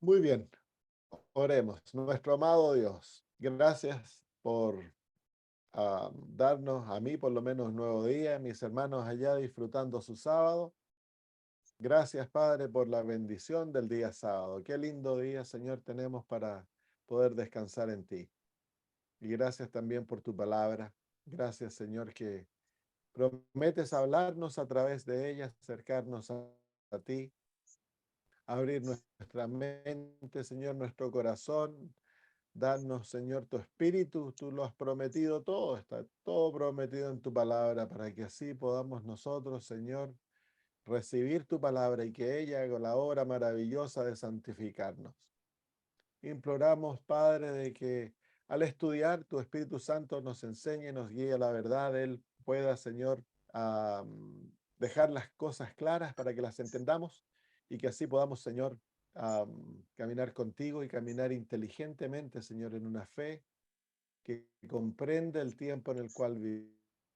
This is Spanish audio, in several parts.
Muy bien, oremos. Nuestro amado Dios, gracias por darnos, a mí por lo menos, un nuevo día, mis hermanos allá disfrutando su sábado. Gracias, Padre, por la bendición del día sábado. Qué lindo día, Señor, tenemos para poder descansar en ti. Y gracias también por tu palabra. Gracias, Señor, que prometes hablarnos a través de ella, acercarnos a ti, abrir nuestra mente, Señor, nuestro corazón. Danos, Señor, tu espíritu, tú lo has prometido todo, está todo prometido en tu palabra, para que así podamos nosotros, Señor, recibir tu palabra y que ella haga la obra maravillosa de santificarnos. Imploramos, Padre, de que al estudiar tu Espíritu Santo nos enseñe, nos guíe a la verdad, Él pueda, Señor, dejar las cosas claras para que las entendamos y que así podamos, Señor, caminar contigo y caminar inteligentemente, Señor, en una fe que comprende el tiempo en el cual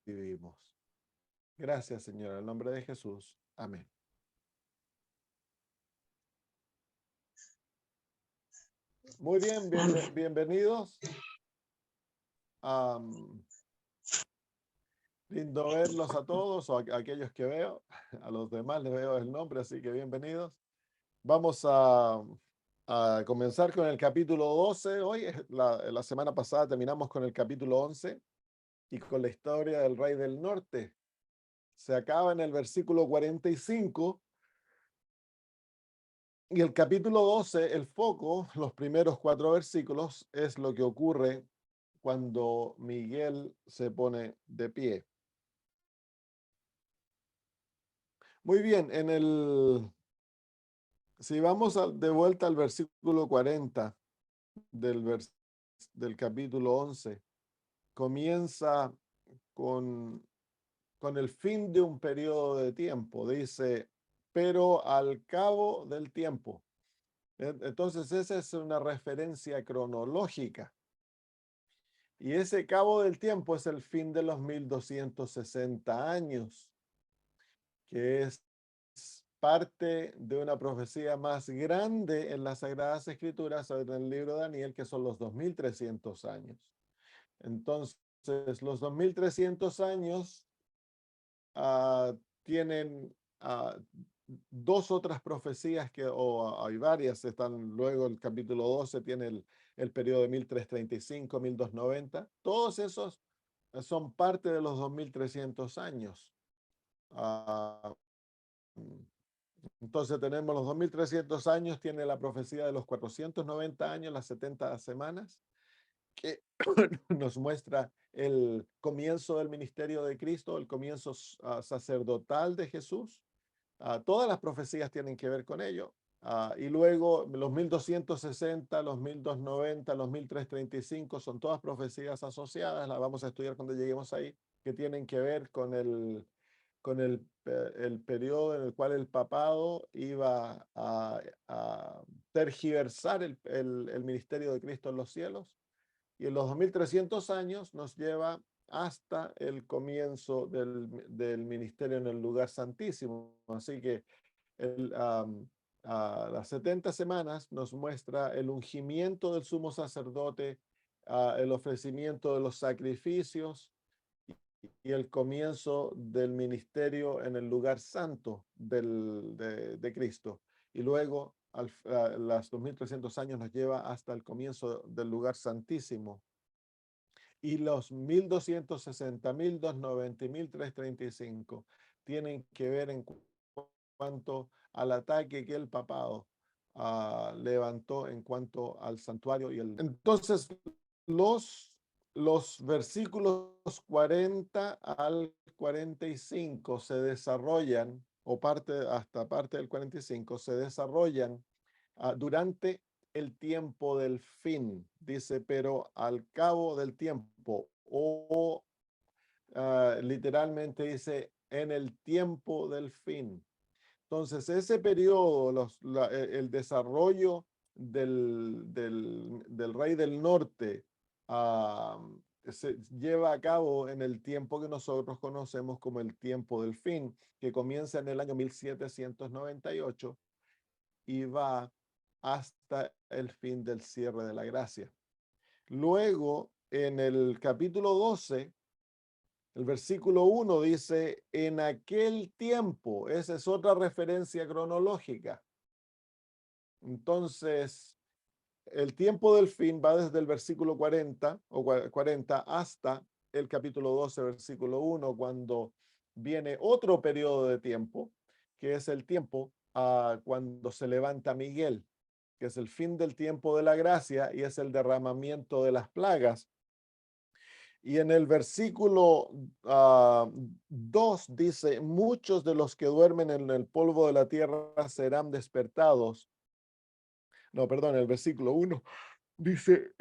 vivimos. Gracias, Señor, en el nombre de Jesús. Amén. Muy bien, Amén. bienvenidos. Am, Lindo verlos a todos, o a aquellos que veo. A los demás les veo el nombre, así que bienvenidos. Vamos a comenzar con el capítulo 12 hoy. La semana pasada terminamos con el capítulo 11 y con la historia del rey del norte. Se acaba en el versículo 45 y el capítulo 12, el foco, los primeros 4 versículos, es lo que ocurre cuando Miguel se pone de pie. Muy bien, si vamos de vuelta al versículo 40 del, del capítulo 11, comienza con, con el fin de un periodo de tiempo. Dice, pero al cabo del tiempo. Entonces, esa es una referencia cronológica. Y ese cabo del tiempo es el fin de los 1260 años, que es parte de una profecía más grande en las Sagradas Escrituras, en el libro de Daniel, que son los 2300 años. Entonces, los 2300 años tienen dos otras profecías o hay varias, están luego el capítulo 12, tiene el periodo de 1335, 1290, todos esos son parte de los 2300 años. Entonces tenemos los 2300 años, tiene la profecía de los 490 años, las 70 semanas, que nos muestra el comienzo del ministerio de Cristo, el comienzo sacerdotal de Jesús. Todas las profecías tienen que ver con ello. Y luego los 1260, los 1290, los 1335 son todas profecías asociadas, las vamos a estudiar cuando lleguemos ahí, que tienen que ver con el periodo en el cual el papado iba a tergiversar el ministerio de Cristo en los cielos. Y en los 2300 años nos lleva hasta el comienzo del ministerio en el lugar santísimo. Así que las 70 semanas nos muestra el ungimiento del sumo sacerdote, el ofrecimiento de los sacrificios y el comienzo del ministerio en el lugar santo de Cristo. Y luego, los 2300 años nos lleva hasta el comienzo del lugar santísimo. Y los 1260, 1290 y 1335 tienen que ver en cuanto al ataque que el papado levantó en cuanto al santuario. Entonces, los, los versículos 40 al 45 se desarrollan, o hasta parte del 45, se desarrollan durante el tiempo del fin, dice, pero al cabo del tiempo, o literalmente dice, en el tiempo del fin. Entonces, ese periodo, el desarrollo del rey del norte se lleva a cabo en el tiempo que nosotros conocemos como el tiempo del fin, que comienza en el año 1798 y va hasta el fin del cierre de la gracia. Luego, en el capítulo 12, el versículo 1 dice, en aquel tiempo, esa es otra referencia cronológica. Entonces, el tiempo del fin va desde el versículo 40 o 40 hasta el capítulo 12, versículo 1, cuando viene otro periodo de tiempo, que es el tiempo cuando se levanta Miguel, que es el fin del tiempo de la gracia y es el derramamiento de las plagas. Y en el versículo 2 dice, muchos de los que duermen en el polvo de la tierra serán despertados. No, perdón, el versículo 1 dice,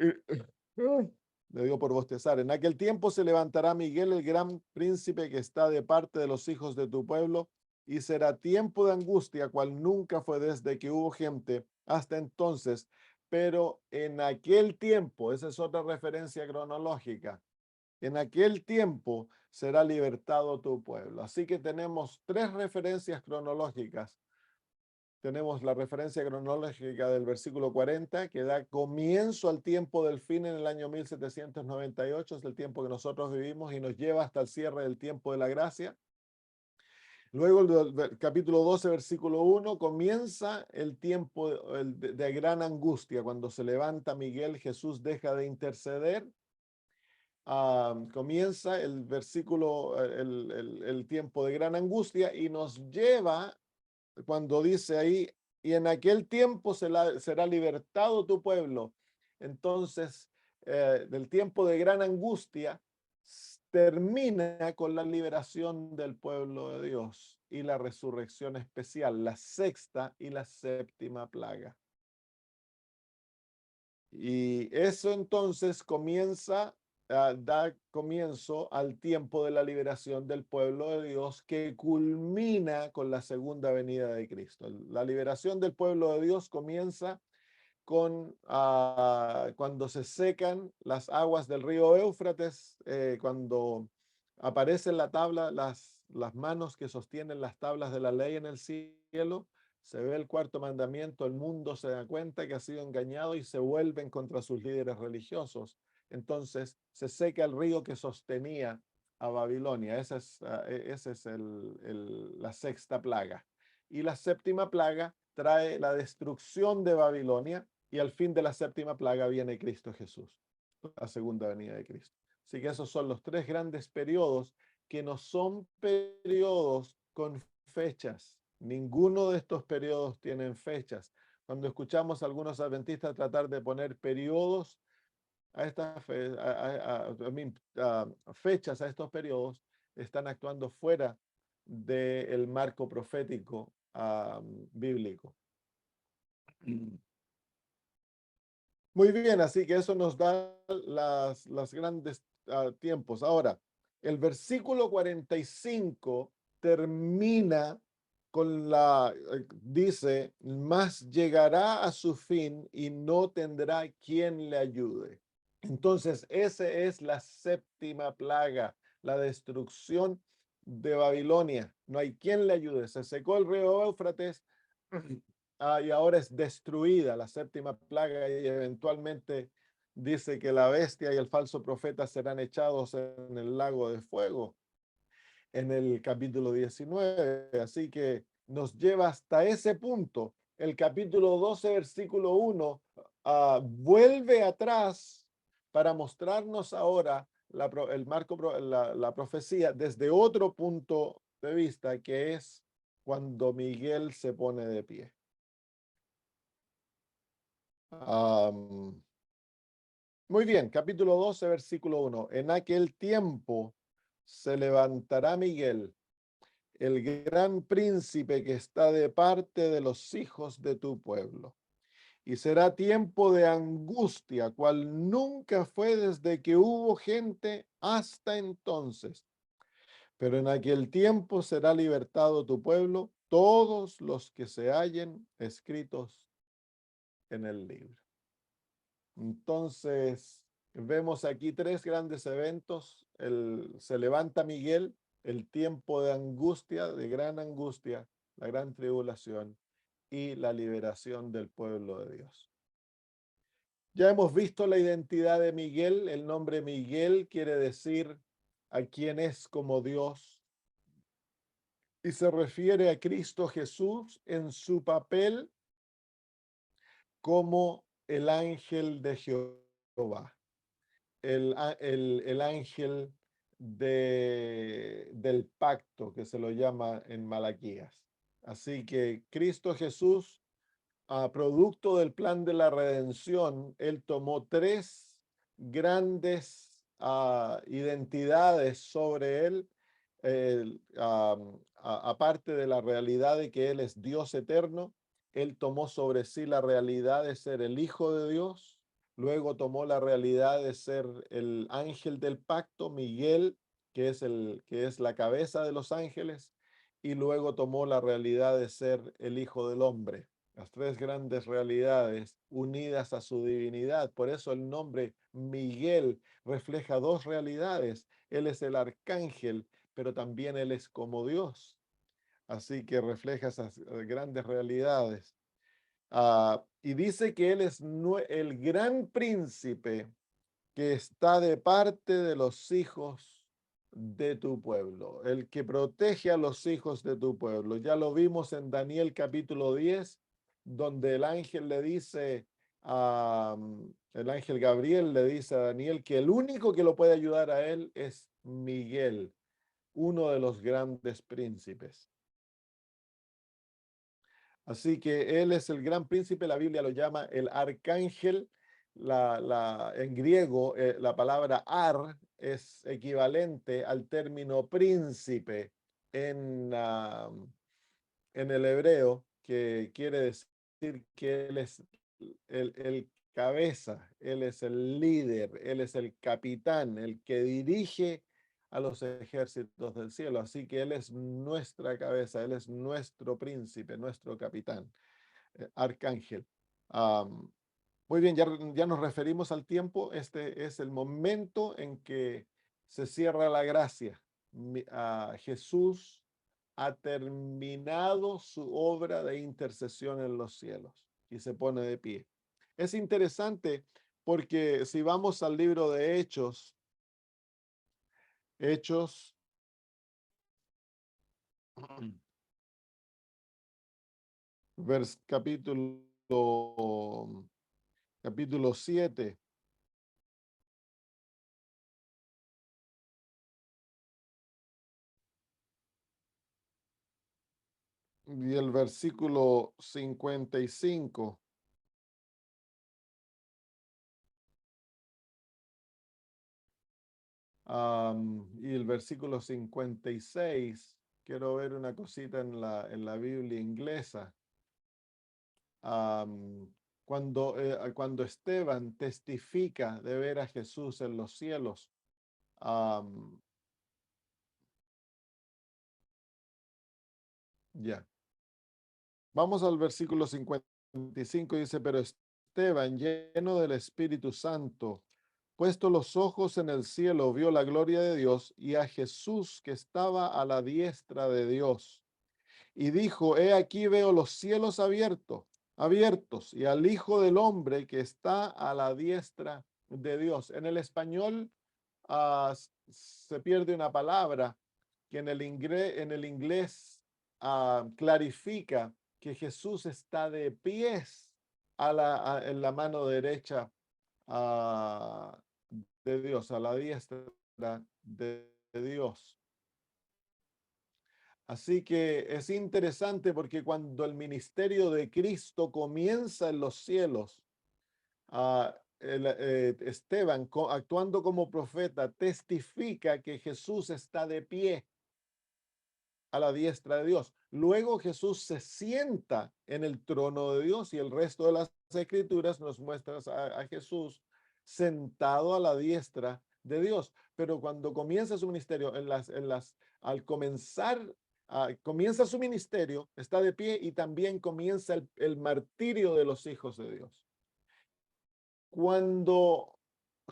le digo por bostezar, en aquel tiempo se levantará Miguel, el gran príncipe que está de parte de los hijos de tu pueblo, y será tiempo de angustia, cual nunca fue desde que hubo gente hasta entonces. Pero en aquel tiempo, esa es otra referencia cronológica, en aquel tiempo será libertado tu pueblo. Así que tenemos tres referencias cronológicas. Tenemos la referencia cronológica del versículo 40, que da comienzo al tiempo del fin en el año 1798, es el tiempo que nosotros vivimos y nos lleva hasta el cierre del tiempo de la gracia. Luego el capítulo 12, versículo 1, comienza el tiempo de gran angustia. Cuando se levanta Miguel, Jesús deja de interceder. Comienza el versículo, el tiempo de gran angustia y nos lleva cuando dice ahí, y en aquel tiempo será libertado tu pueblo. Entonces, del tiempo de gran angustia termina con la liberación del pueblo de Dios y la resurrección especial, la sexta y la séptima plaga. Y eso entonces da comienzo al tiempo de la liberación del pueblo de Dios que culmina con la segunda venida de Cristo. La liberación del pueblo de Dios comienza cuando se secan las aguas del río Éufrates, cuando aparece en la tabla las manos que sostienen las tablas de la ley en el cielo. Se ve el cuarto mandamiento, el mundo se da cuenta que ha sido engañado y se vuelven contra sus líderes religiosos. Entonces se seca el río que sostenía a Babilonia. Esa es la sexta plaga. Y la séptima plaga trae la destrucción de Babilonia y al fin de la séptima plaga viene Cristo Jesús, la segunda venida de Cristo. Así que esos son los tres grandes periodos que no son periodos con fechas. Ninguno de estos periodos tienen fechas. Cuando escuchamos a algunos adventistas tratar de poner periodos a estas fechas, a estos periodos, están actuando fuera del marco profético bíblico. Muy bien, así que eso nos da las grandes tiempos. Ahora, el versículo 45 termina dice, mas llegará a su fin y no tendrá quien le ayude. Entonces, esa es la séptima plaga, la destrucción de Babilonia. No hay quien le ayude. Se secó el río Éufrates y ahora es destruida la séptima plaga y eventualmente dice que la bestia y el falso profeta serán echados en el lago de fuego en el capítulo 19. Así que nos lleva hasta ese punto. El capítulo 12, versículo 1, vuelve atrás para mostrarnos ahora la profecía desde otro punto de vista, que es cuando Miguel se pone de pie. Muy bien, capítulo 12, versículo 1. En aquel tiempo se levantará Miguel, el gran príncipe que está de parte de los hijos de tu pueblo. Y será tiempo de angustia, cual nunca fue desde que hubo gente hasta entonces. Pero en aquel tiempo será libertado tu pueblo, todos los que se hallen escritos en el libro. Entonces, vemos aquí tres grandes eventos. Se levanta Miguel, el tiempo de angustia, de gran angustia, la gran tribulación, y la liberación del pueblo de Dios. Ya hemos visto la identidad de Miguel. El nombre Miguel quiere decir a quien es como Dios y se refiere a Cristo Jesús en su papel como el ángel de Jehová, el ángel del pacto que se lo llama en Malaquías. Así que Cristo Jesús, producto del plan de la redención, él tomó tres grandes identidades sobre él, aparte de la realidad de que él es Dios eterno. Él tomó sobre sí la realidad de ser el Hijo de Dios, luego tomó la realidad de ser el ángel del pacto, Miguel, que es la cabeza de los ángeles, y luego tomó la realidad de ser el Hijo del Hombre. Las tres grandes realidades unidas a su divinidad. Por eso el nombre Miguel refleja dos realidades. Él es el arcángel, pero también él es como Dios. Así que refleja esas grandes realidades. Y dice que él es el gran príncipe que está de parte de los hijos de tu pueblo, el que protege a los hijos de tu pueblo. Ya lo vimos en Daniel capítulo 10, donde el ángel le dice, el ángel Gabriel le dice a Daniel que el único que lo puede ayudar a él es Miguel, uno de los grandes príncipes. Así que él es el gran príncipe, la Biblia lo llama el arcángel. En griego, la palabra ar es equivalente al término príncipe en, en el hebreo, que quiere decir que él es el cabeza, él es el líder, él es el capitán, el que dirige a los ejércitos del cielo. Así que él es nuestra cabeza, él es nuestro príncipe, nuestro capitán, arcángel. Muy bien, ya nos referimos al tiempo. Este es el momento en que se cierra la gracia. Jesús ha terminado su obra de intercesión en los cielos y se pone de pie. Es interesante porque si vamos al libro de Hechos, capítulo 7, y el versículo 55. Y el versículo 56, quiero ver una cosita en la Biblia inglesa. Cuando Esteban testifica de ver a Jesús en los cielos, ya. Vamos al versículo 55, dice, pero Esteban, lleno del Espíritu Santo, puesto los ojos en el cielo, vio la gloria de Dios y a Jesús que estaba a la diestra de Dios. Y dijo, he aquí veo los cielos abiertos, y al Hijo del Hombre que está a la diestra de Dios. En el español se pierde una palabra que en el inglés clarifica que Jesús está de pies en la mano derecha de Dios, a la diestra de Dios. Así que es interesante porque cuando el ministerio de Cristo comienza en los cielos, Esteban, actuando como profeta, testifica que Jesús está de pie a la diestra de Dios. Luego Jesús se sienta en el trono de Dios y el resto de las escrituras nos muestran a Jesús sentado a la diestra de Dios. Pero cuando comienza su ministerio, al comenzar, comienza su ministerio, está de pie y también comienza el martirio de los hijos de Dios. Cuando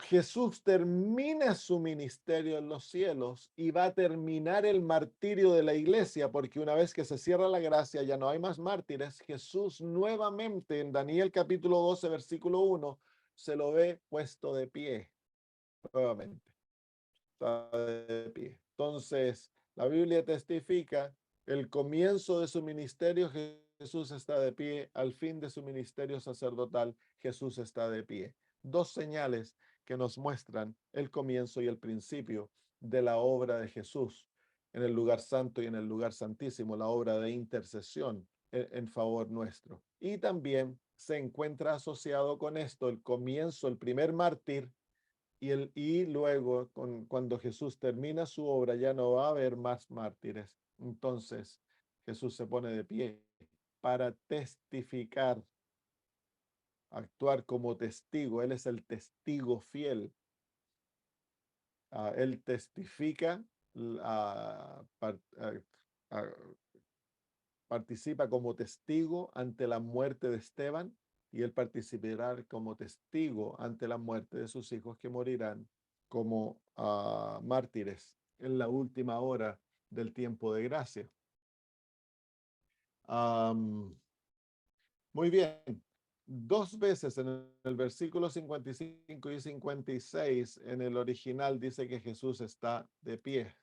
Jesús termina su ministerio en los cielos y va a terminar el martirio de la iglesia, porque una vez que se cierra la gracia ya no hay más mártires. Jesús nuevamente en Daniel capítulo 12, versículo 1, se lo ve puesto de pie, nuevamente, está de pie. Entonces, la Biblia testifica el comienzo de su ministerio, Jesús está de pie, al fin de su ministerio sacerdotal, Jesús está de pie. Dos señales que nos muestran el comienzo y el principio de la obra de Jesús en el lugar santo y en el lugar santísimo, la obra de intercesión en favor nuestro. Y también se encuentra asociado con esto el comienzo, el primer mártir, y luego cuando Jesús termina su obra ya no va a haber más mártires. Entonces Jesús se pone de pie para testificar, actuar como testigo. Él es el testigo fiel. Él testifica, ah, par- ah, ah, participa como testigo ante la muerte de Esteban, y él participará como testigo ante la muerte de sus hijos que morirán como mártires en la última hora del tiempo de gracia. Muy bien. Dos veces en el versículo 55 y 56 en el original dice que Jesús está de pie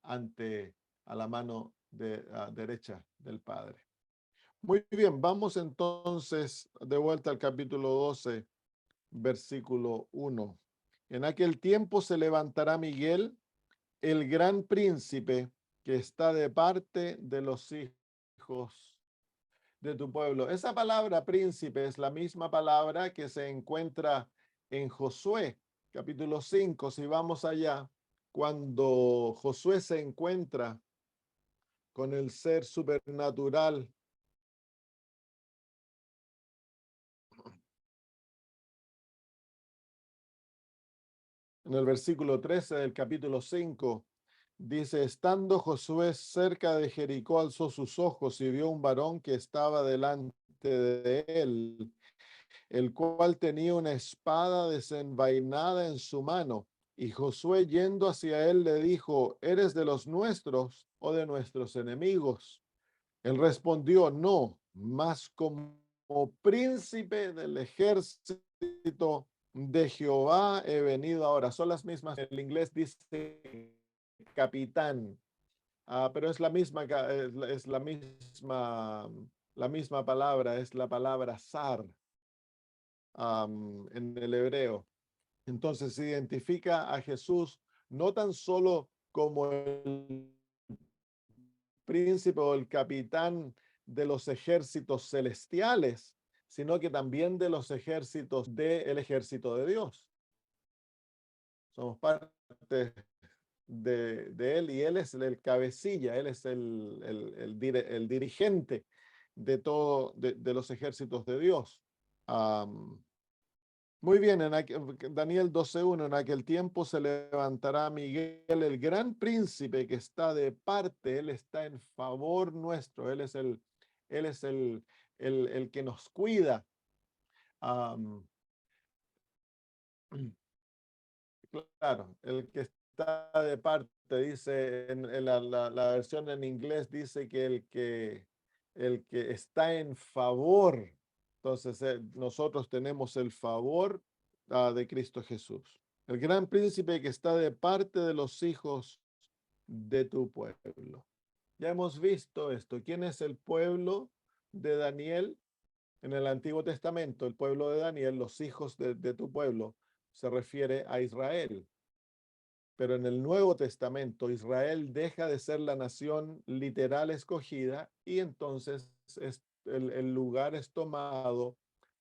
ante a la mano derecha del Padre. Muy bien, vamos entonces de vuelta al capítulo 12, versículo 1. En aquel tiempo se levantará Miguel, el gran príncipe, que está de parte de los hijos de tu pueblo. Esa palabra príncipe es la misma palabra que se encuentra en Josué, capítulo 5. Si vamos allá, cuando Josué se encuentra con el ser supernatural, en el versículo 13 del capítulo 5, dice, estando Josué cerca de Jericó, alzó sus ojos y vio un varón que estaba delante de él, el cual tenía una espada desenvainada en su mano. Y Josué, yendo hacia él, le dijo, ¿eres de los nuestros o de nuestros enemigos? Él respondió, no, mas como príncipe del ejército de Jehová he venido ahora. Son las mismas, el inglés dice capitán, pero es la misma, es la misma palabra, es la palabra zar en el hebreo. Entonces se identifica a Jesús no tan solo como el príncipe o el capitán de los ejércitos celestiales, sino que también de los ejércitos del ejército de Dios. Somos parte de él, y él es el cabecilla, él es el dirigente de todo, de los ejércitos de Dios. Muy bien, Daniel 12:1, en aquel tiempo se levantará Miguel, el gran príncipe que está de parte, él está en favor nuestro, él es el que nos cuida. Am, claro, el que está de parte, dice, en la versión en inglés dice que el que está en favor. Entonces, nosotros tenemos el favor de Cristo Jesús. El gran príncipe que está de parte de los hijos de tu pueblo. Ya hemos visto esto. ¿Quién es el pueblo de Daniel en el Antiguo Testamento? El pueblo de Daniel, los hijos de tu pueblo, se refiere a Israel. Pero en el Nuevo Testamento, Israel deja de ser la nación literal escogida, y entonces el lugar es tomado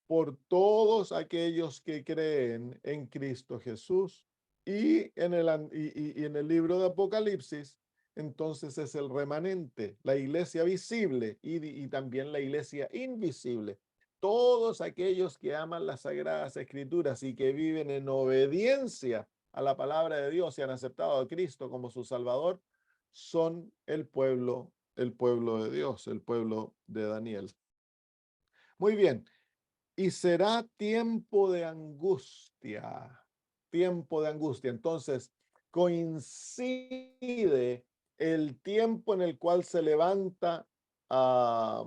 por todos aquellos que creen en Cristo Jesús. Y en el libro de Apocalipsis, entonces es el remanente, la iglesia visible y también la iglesia invisible. Todos aquellos que aman las Sagradas Escrituras y que viven en obediencia a la palabra de Dios y han aceptado a Cristo como su Salvador, son el pueblo de Dios, el pueblo de Daniel. Muy bien. Y será tiempo de angustia. tiempo de angustia. Entonces, coincide el tiempo en el cual se levanta a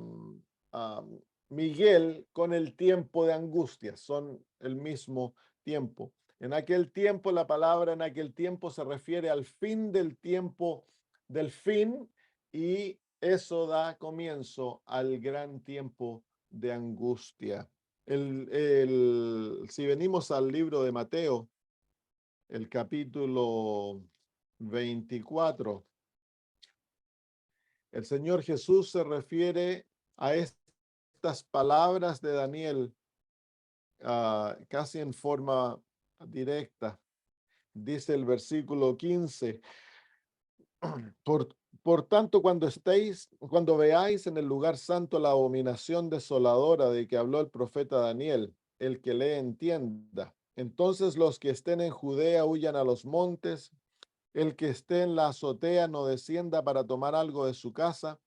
Miguel con el tiempo de angustia. Son el mismo tiempo. En aquel tiempo, la palabra en aquel tiempo se refiere al fin del tiempo del fin, y eso da comienzo al gran tiempo de angustia. Si venimos al libro de Mateo, el capítulo 24, el Señor Jesús se refiere a estas palabras de Daniel casi en forma directa. Dice el versículo 15, por, por tanto, cuando veáis en el lugar santo la abominación desoladora de que habló el profeta Daniel, el que lee entienda. Entonces los que estén en Judea huyan a los montes, el que esté en la azotea no descienda para tomar algo de su casa,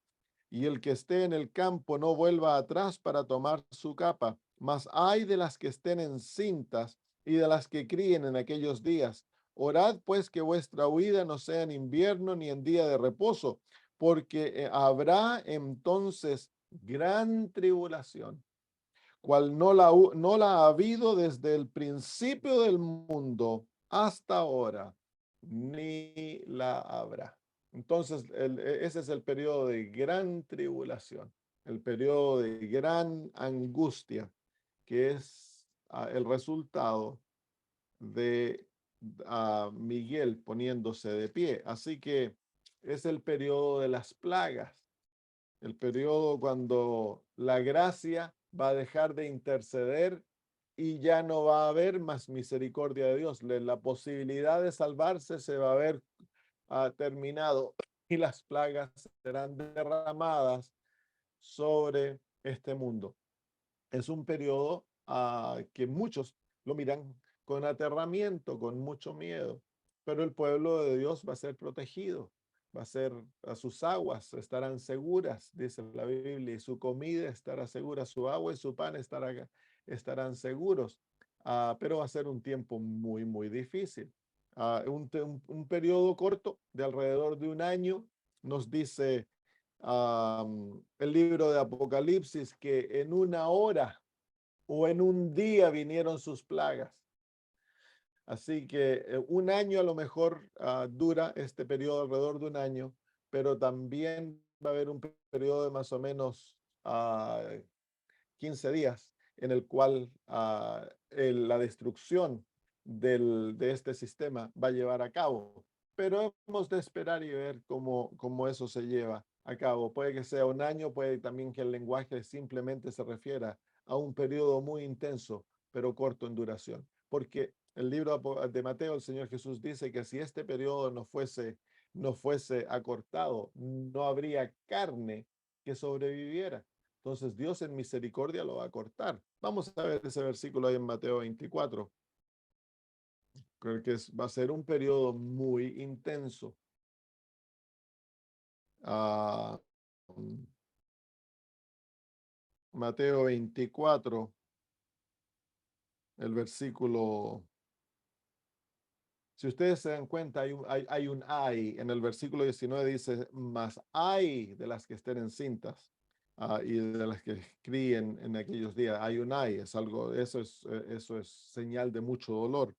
y el que esté en el campo no vuelva atrás para tomar su capa. Mas ay de las que estén encintas y de las que críen en aquellos días. Orad pues que vuestra huida no sea en invierno ni en día de reposo, porque habrá entonces gran tribulación, cual no la ha habido desde el principio del mundo hasta ahora, ni la habrá. Entonces, ese es el periodo de gran tribulación, el periodo de gran angustia, que es el resultado de Miguel poniéndose de pie. Así que es el periodo de las plagas, el periodo cuando la gracia va a dejar de interceder y ya no va a haber más misericordia de Dios. La posibilidad de salvarse se va a ver terminado, y las plagas serán derramadas sobre este mundo. Es un periodo que muchos lo miran con aterramiento, con mucho miedo, pero el pueblo de Dios va a ser protegido, va a ser, a sus aguas estarán seguras, dice la Biblia, y su comida estará segura, su agua y su pan estarán seguros. Pero va a ser un tiempo muy, muy difícil. Un periodo corto de alrededor de un año, nos dice el libro de Apocalipsis, que en una hora o en un día vinieron sus plagas. Así que un año a lo mejor dura este periodo, alrededor de un año, pero también va a haber un periodo de más o menos 15 días en el cual la destrucción de este sistema va a llevar a cabo. Pero hemos de esperar y ver cómo eso se lleva a cabo. Puede que sea un año, puede también que el lenguaje simplemente se refiera a un periodo muy intenso, pero corto en duración. Porque el libro de Mateo, el Señor Jesús dice que si este periodo no fuese acortado, no habría carne que sobreviviera. Entonces Dios en misericordia lo va a cortar. Vamos a ver ese versículo ahí en Mateo 24. Creo que va a ser un periodo muy intenso. Uh, Mateo 24, el versículo. Si ustedes se dan cuenta, hay un ay. En el versículo 19 dice, mas ay de las que estén encintas y de las que críen en aquellos días. Hay un ay, es algo, eso es señal de mucho dolor.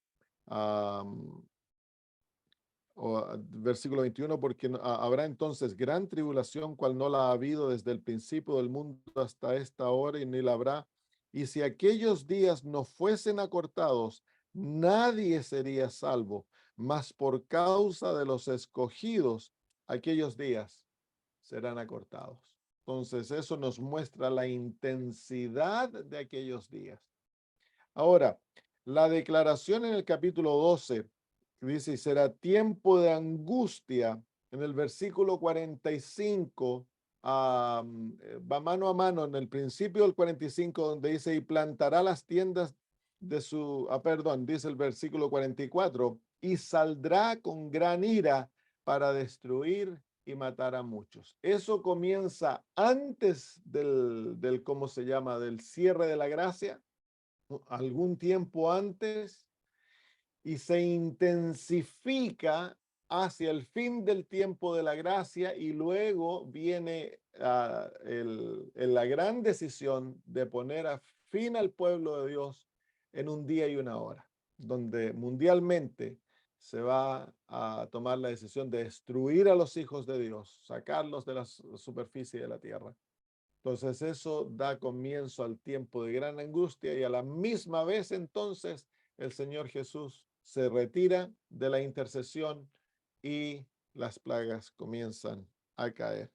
Versículo 21, porque habrá entonces gran tribulación, cual no la ha habido desde el principio del mundo hasta esta hora, y ni la habrá. Y si aquellos días no fuesen acortados, nadie sería salvo, mas por causa de los escogidos, aquellos días serán acortados. Entonces, eso nos muestra la intensidad de aquellos días. Ahora, la declaración en el capítulo 12 dice, será tiempo de angustia. En el versículo 45, va mano a mano en el principio del 45, donde dice, y plantará las tiendas de su, perdón, dice el versículo 44, y saldrá con gran ira para destruir y matar a muchos. Eso comienza antes del ¿cómo se llama?, del cierre de la gracia, algún tiempo antes, y se intensifica hacia el fin del tiempo de la gracia y luego viene la gran decisión de poner a fin al pueblo de Dios en un día y una hora, donde mundialmente se va a tomar la decisión de destruir a los hijos de Dios, sacarlos de la superficie de la tierra. Entonces eso da comienzo al tiempo de gran angustia y a la misma vez entonces el Señor Jesús se retira de la intercesión y las plagas comienzan a caer.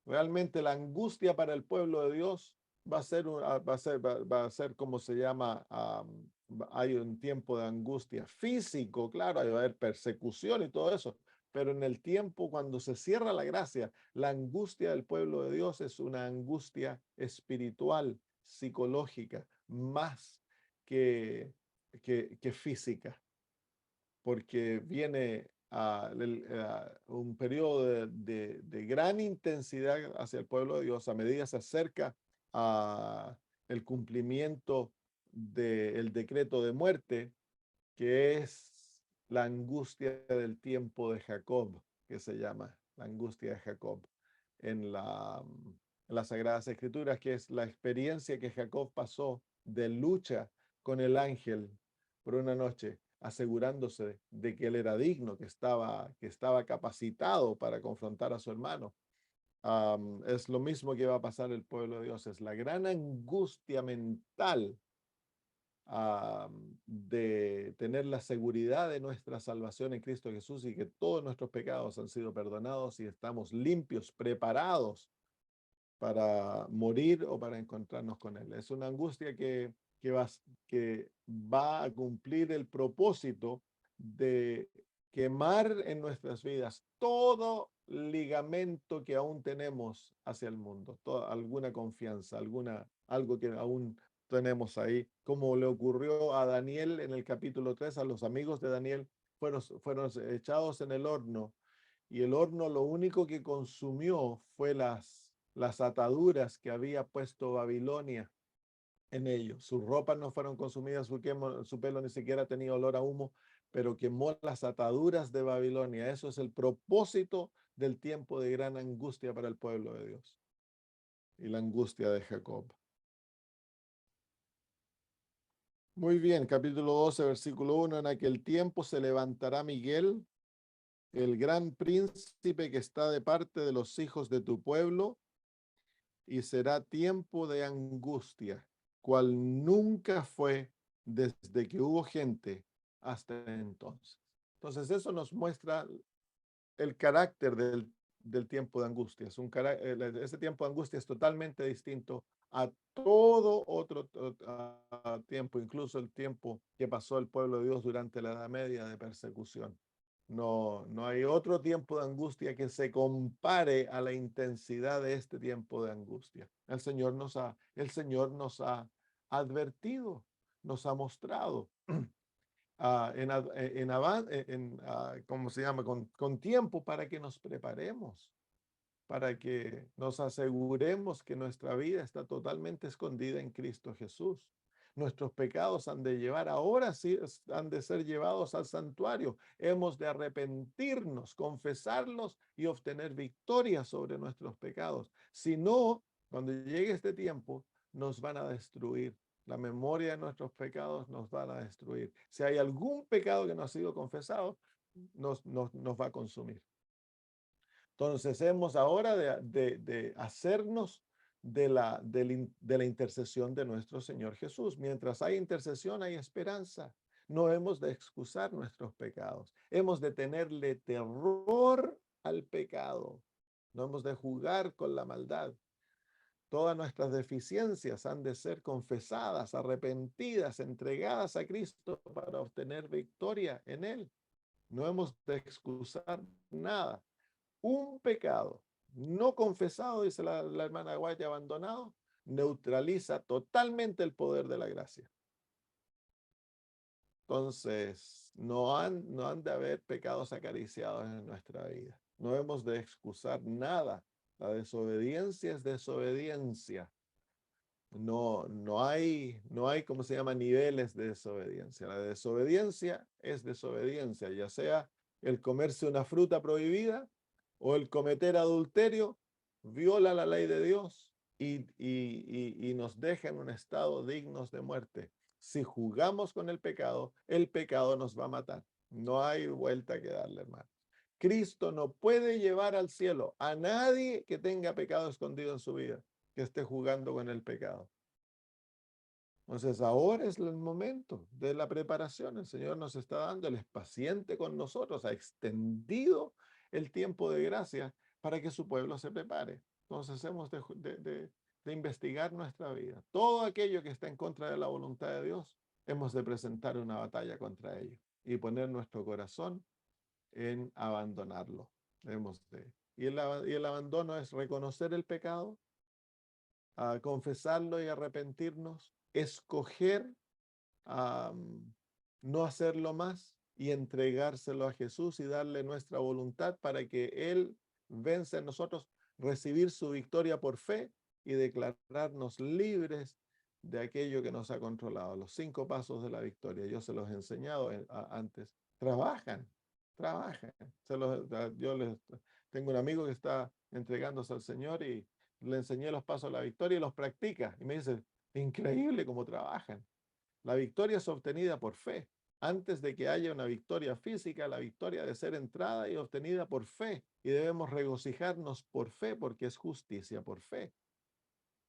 Realmente la angustia para el pueblo de Dios va a ser como se llama, hay un tiempo de angustia físico, claro, va a haber persecución y todo eso, pero en el tiempo cuando se cierra la gracia, la angustia del pueblo de Dios es una angustia espiritual, psicológica, más que, que física, porque viene un periodo de gran intensidad hacia el pueblo de Dios a medida que se acerca a el cumplimiento del decreto de muerte, que es la angustia del tiempo de Jacob, que se llama la angustia de Jacob en en las Sagradas Escrituras, que es la experiencia que Jacob pasó de lucha con el ángel por una noche, asegurándose de que él era digno, que estaba capacitado para confrontar a su hermano. Es lo mismo que va a pasar el pueblo de Dios, es la gran angustia mental de tener la seguridad de nuestra salvación en Cristo Jesús y que todos nuestros pecados han sido perdonados y estamos limpios, preparados para morir o para encontrarnos con Él. Es una angustia que va a cumplir el propósito de quemar en nuestras vidas todo ligamento que aún tenemos hacia el mundo, alguna confianza, algo que aún tenemos ahí, como le ocurrió a Daniel en el capítulo 3, a los amigos de Daniel fueron echados en el horno y el horno lo único que consumió fue las ataduras que había puesto Babilonia en ellos. Sus ropas no fueron consumidas, su pelo ni siquiera tenía olor a humo, pero quemó las ataduras de Babilonia. Eso es el propósito del tiempo de gran angustia para el pueblo de Dios y la angustia de Jacob. Muy bien, capítulo 12, versículo 1. En aquel tiempo se levantará Miguel, el gran príncipe que está de parte de los hijos de tu pueblo, y será tiempo de angustia, cual nunca fue desde que hubo gente hasta entonces. Entonces eso nos muestra el carácter del tiempo de angustia. Ese tiempo de angustia es totalmente distinto a todo otro tiempo, incluso el tiempo que pasó el pueblo de Dios durante la Edad Media de persecución. No hay otro tiempo de angustia que se compare a la intensidad de este tiempo de angustia. El Señor nos ha advertido, nos ha mostrado ¿cómo se llama? Con tiempo para que nos preparemos, para que nos aseguremos que nuestra vida está totalmente escondida en Cristo Jesús. Nuestros pecados ahora sí, han de ser llevados al santuario. Hemos de arrepentirnos, confesarlos y obtener victoria sobre nuestros pecados. Si no, cuando llegue este tiempo, nos van a destruir. La memoria de nuestros pecados nos van a destruir. Si hay algún pecado que no ha sido confesado, nos va a consumir. Entonces hemos ahora de hacernos de la intercesión de nuestro Señor Jesús. Mientras hay intercesión, hay esperanza. No hemos de excusar nuestros pecados. Hemos de tenerle terror al pecado. No hemos de jugar con la maldad. Todas nuestras deficiencias han de ser confesadas, arrepentidas, entregadas a Cristo para obtener victoria en Él. No hemos de excusar nada. Un pecado no confesado, dice la hermana White, abandonado, neutraliza totalmente el poder de la gracia. Entonces, no han de haber pecados acariciados en nuestra vida. No hemos de excusar nada. La desobediencia es desobediencia. no hay, ¿cómo se llama?, niveles de desobediencia. La desobediencia es desobediencia, ya sea el comerse una fruta prohibida o el cometer adulterio, viola la ley de Dios y nos deja en un estado dignos de muerte. Si jugamos con el pecado nos va a matar. No hay vuelta que darle, hermano. Cristo no puede llevar al cielo a nadie que tenga pecado escondido en su vida, que esté jugando con el pecado. Entonces ahora es el momento de la preparación. El Señor nos está dando, Él es paciente con nosotros, ha extendido el tiempo de gracia para que su pueblo se prepare. Entonces hemos de investigar nuestra vida. Todo aquello que está en contra de la voluntad de Dios, hemos de presentar una batalla contra ello y poner nuestro corazón en abandonarlo. Y el abandono es reconocer el pecado, a confesarlo y arrepentirnos, escoger no hacerlo más y entregárselo a Jesús y darle nuestra voluntad para que Él vence en nosotros, recibir su victoria por fe y declararnos libres de aquello que nos ha controlado. Los 5 pasos de la victoria, yo se los he enseñado antes. Trabajan, trabajan. Tengo un amigo que está entregándose al Señor y le enseñé los pasos de la victoria y los practica. Y me dice, increíble cómo trabajan. La victoria es obtenida por fe. Antes de que haya una victoria física, la victoria de ser entrada y obtenida por fe. Y debemos regocijarnos por fe, porque es justicia por fe.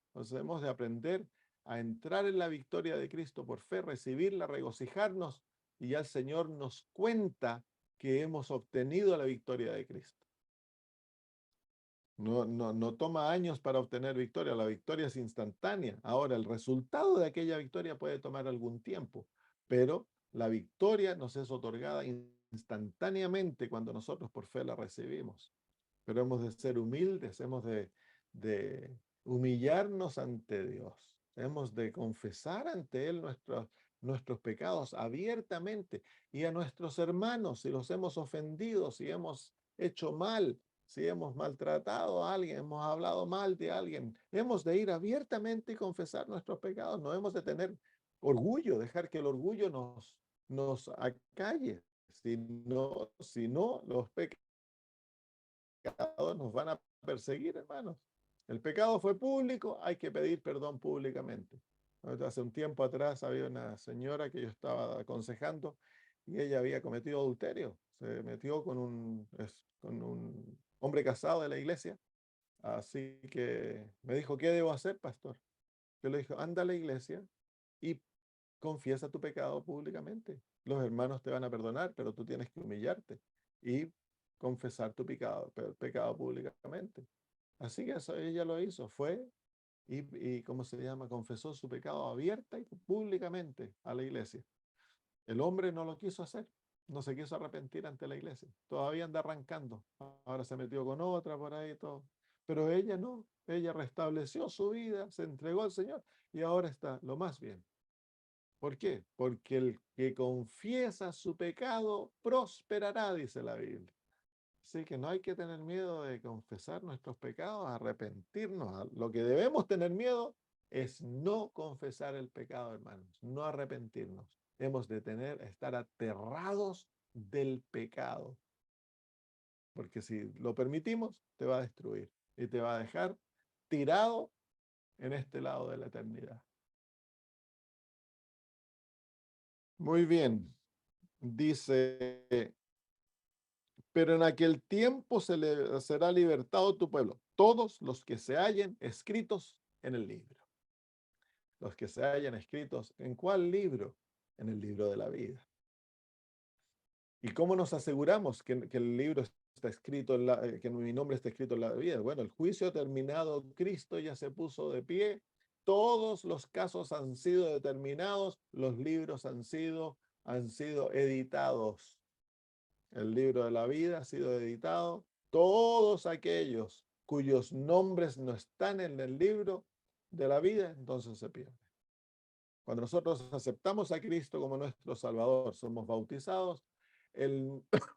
Entonces debemos de aprender a entrar en la victoria de Cristo por fe, recibirla, regocijarnos, y ya el Señor nos cuenta que hemos obtenido la victoria de Cristo. No toma años para obtener victoria, la victoria es instantánea. Ahora, el resultado de aquella victoria puede tomar algún tiempo, pero la victoria nos es otorgada instantáneamente cuando nosotros por fe la recibimos. Pero hemos de ser humildes, hemos de humillarnos ante Dios, hemos de confesar ante Él nuestros pecados abiertamente, y a nuestros hermanos si los hemos ofendido, si hemos hecho mal, si hemos maltratado a alguien, hemos hablado mal de alguien, hemos de ir abiertamente y confesar nuestros pecados. No hemos de tener orgullo, dejar que el orgullo nos acalle. Si no, los pecados nos van a perseguir, hermanos. El pecado fue público, hay que pedir perdón públicamente. Hace un tiempo atrás había una señora que yo estaba aconsejando y ella había cometido adulterio. Se metió con un hombre casado de la iglesia. Así que me dijo, ¿qué debo hacer, pastor? Yo le dije, anda a la iglesia y confiesa tu pecado públicamente. Los hermanos te van a perdonar, pero tú tienes que humillarte y confesar tu pecado públicamente. Así que eso ella lo hizo, fue ¿cómo se llama? Confesó su pecado abierta y públicamente a la iglesia. El hombre no lo quiso hacer, no se quiso arrepentir ante la iglesia. Todavía anda arrancando. Ahora se metió con otra por ahí y todo. Pero ella no, ella restableció su vida, se entregó al Señor y ahora está lo más bien. ¿Por qué? Porque el que confiesa su pecado prosperará, dice la Biblia. Así que no hay que tener miedo de confesar nuestros pecados, arrepentirnos. Lo que debemos tener miedo es no confesar el pecado, hermanos, no arrepentirnos. Hemos de estar aterrados del pecado, porque si lo permitimos, te va a destruir y te va a dejar tirado en este lado de la eternidad. Muy bien, dice, pero en aquel tiempo será libertado tu pueblo, todos los que se hallen escritos en el libro. Los que se hayan escritos, ¿en cuál libro? En el libro de la vida. ¿Y cómo nos aseguramos que el libro está escrito, que mi nombre está escrito en la vida? Bueno, el juicio terminado, Cristo ya se puso de pie, todos los casos han sido determinados, los libros han sido editados. El libro de la vida ha sido editado. Todos aquellos cuyos nombres no están en el libro de la vida, entonces se pierden. Cuando nosotros aceptamos a Cristo como nuestro Salvador, somos bautizados,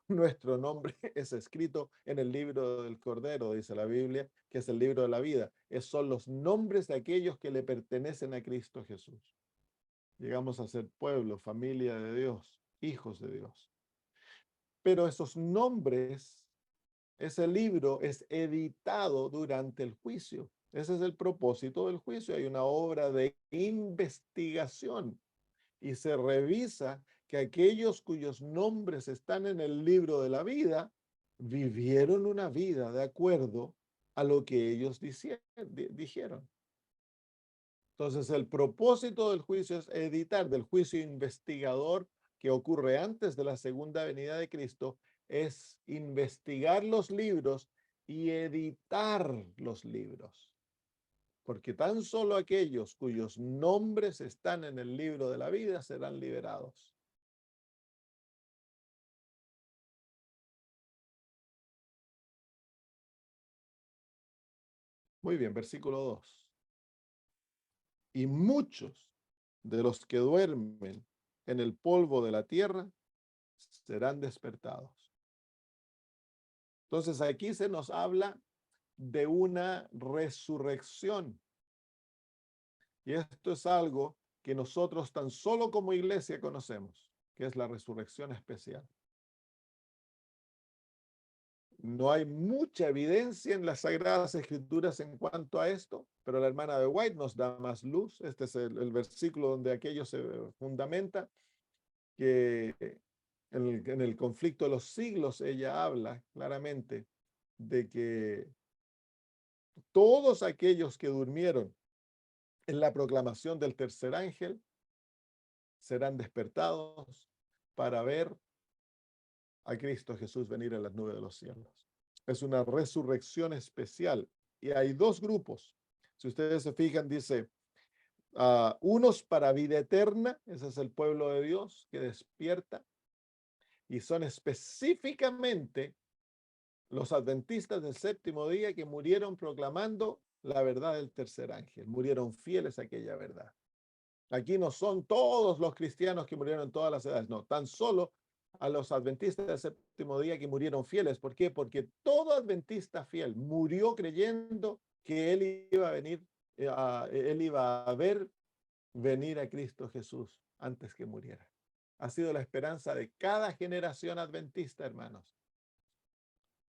nuestro nombre es escrito en el libro del Cordero, dice la Biblia, que es el libro de la vida. Son los nombres de aquellos que le pertenecen a Cristo Jesús. Llegamos a ser pueblo, familia de Dios, hijos de Dios. Pero esos nombres, ese libro es editado durante el juicio. Ese es el propósito del juicio. Hay una obra de investigación y se revisa que aquellos cuyos nombres están en el libro de la vida vivieron una vida de acuerdo a lo que ellos dijeron. Entonces, el propósito del juicio es editar, del juicio investigador que ocurre antes de la segunda venida de Cristo, es investigar los libros y editar los libros. Porque tan solo aquellos cuyos nombres están en el libro de la vida serán liberados. Muy bien, versículo 2. Y muchos de los que duermen en el polvo de la tierra serán despertados. Entonces aquí se nos habla de una resurrección. Y esto es algo que nosotros tan solo como iglesia conocemos, que es la resurrección especial. No hay mucha evidencia en las Sagradas Escrituras en cuanto a esto, pero la hermana de White nos da más luz. Este es el versículo donde aquello se fundamenta, que en el conflicto de los siglos ella habla claramente de que todos aquellos que durmieron en la proclamación del tercer ángel serán despertados para ver a Cristo Jesús venir en las nubes de los cielos. Es una resurrección especial. Y hay dos grupos. Si ustedes se fijan, dice, unos para vida eterna, ese es el pueblo de Dios que despierta, y son específicamente los adventistas del séptimo día que murieron proclamando la verdad del tercer ángel, murieron fieles a aquella verdad. Aquí no son todos los cristianos que murieron en todas las edades, no, tan solo a los adventistas del séptimo día que murieron fieles. ¿Por qué? Porque todo adventista fiel murió creyendo que él iba a venir, él iba a ver venir a Cristo Jesús antes que muriera. Ha sido la esperanza de cada generación adventista, hermanos.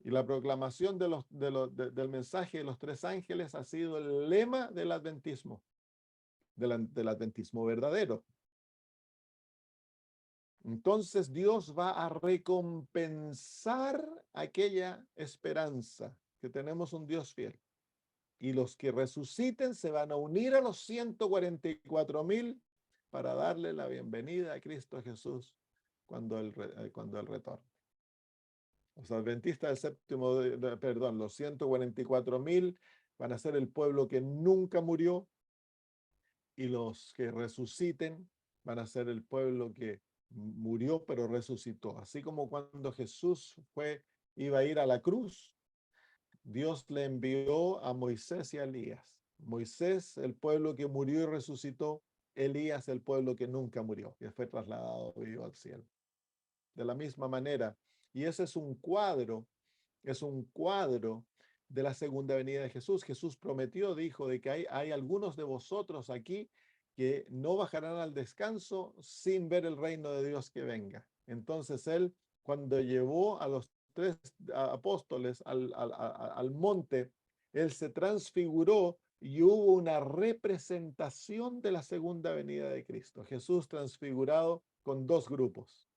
Y la proclamación del mensaje de los tres ángeles ha sido el lema del adventismo, del adventismo verdadero. Entonces Dios va a recompensar aquella esperanza, que tenemos un Dios fiel. Y los que resuciten se van a unir a los 144,000 para darle la bienvenida a Cristo Jesús cuando Él retorne. Los adventistas del séptimo, perdón, los 144,000 van a ser el pueblo que nunca murió, y los que resuciten van a ser el pueblo que murió pero resucitó. Así como cuando Jesús iba a ir a la cruz, Dios le envió a Moisés y a Elías. Moisés, el pueblo que murió y resucitó; Elías, el pueblo que nunca murió, que fue trasladado vivo al cielo. De la misma manera, y ese es un cuadro de la segunda venida de Jesús. Jesús prometió, dijo, de que hay algunos de vosotros aquí que no bajarán al descanso sin ver el reino de Dios que venga. Entonces él, cuando llevó a los tres apóstoles al monte, él se transfiguró y hubo una representación de la segunda venida de Cristo. Jesús transfigurado con dos grupos: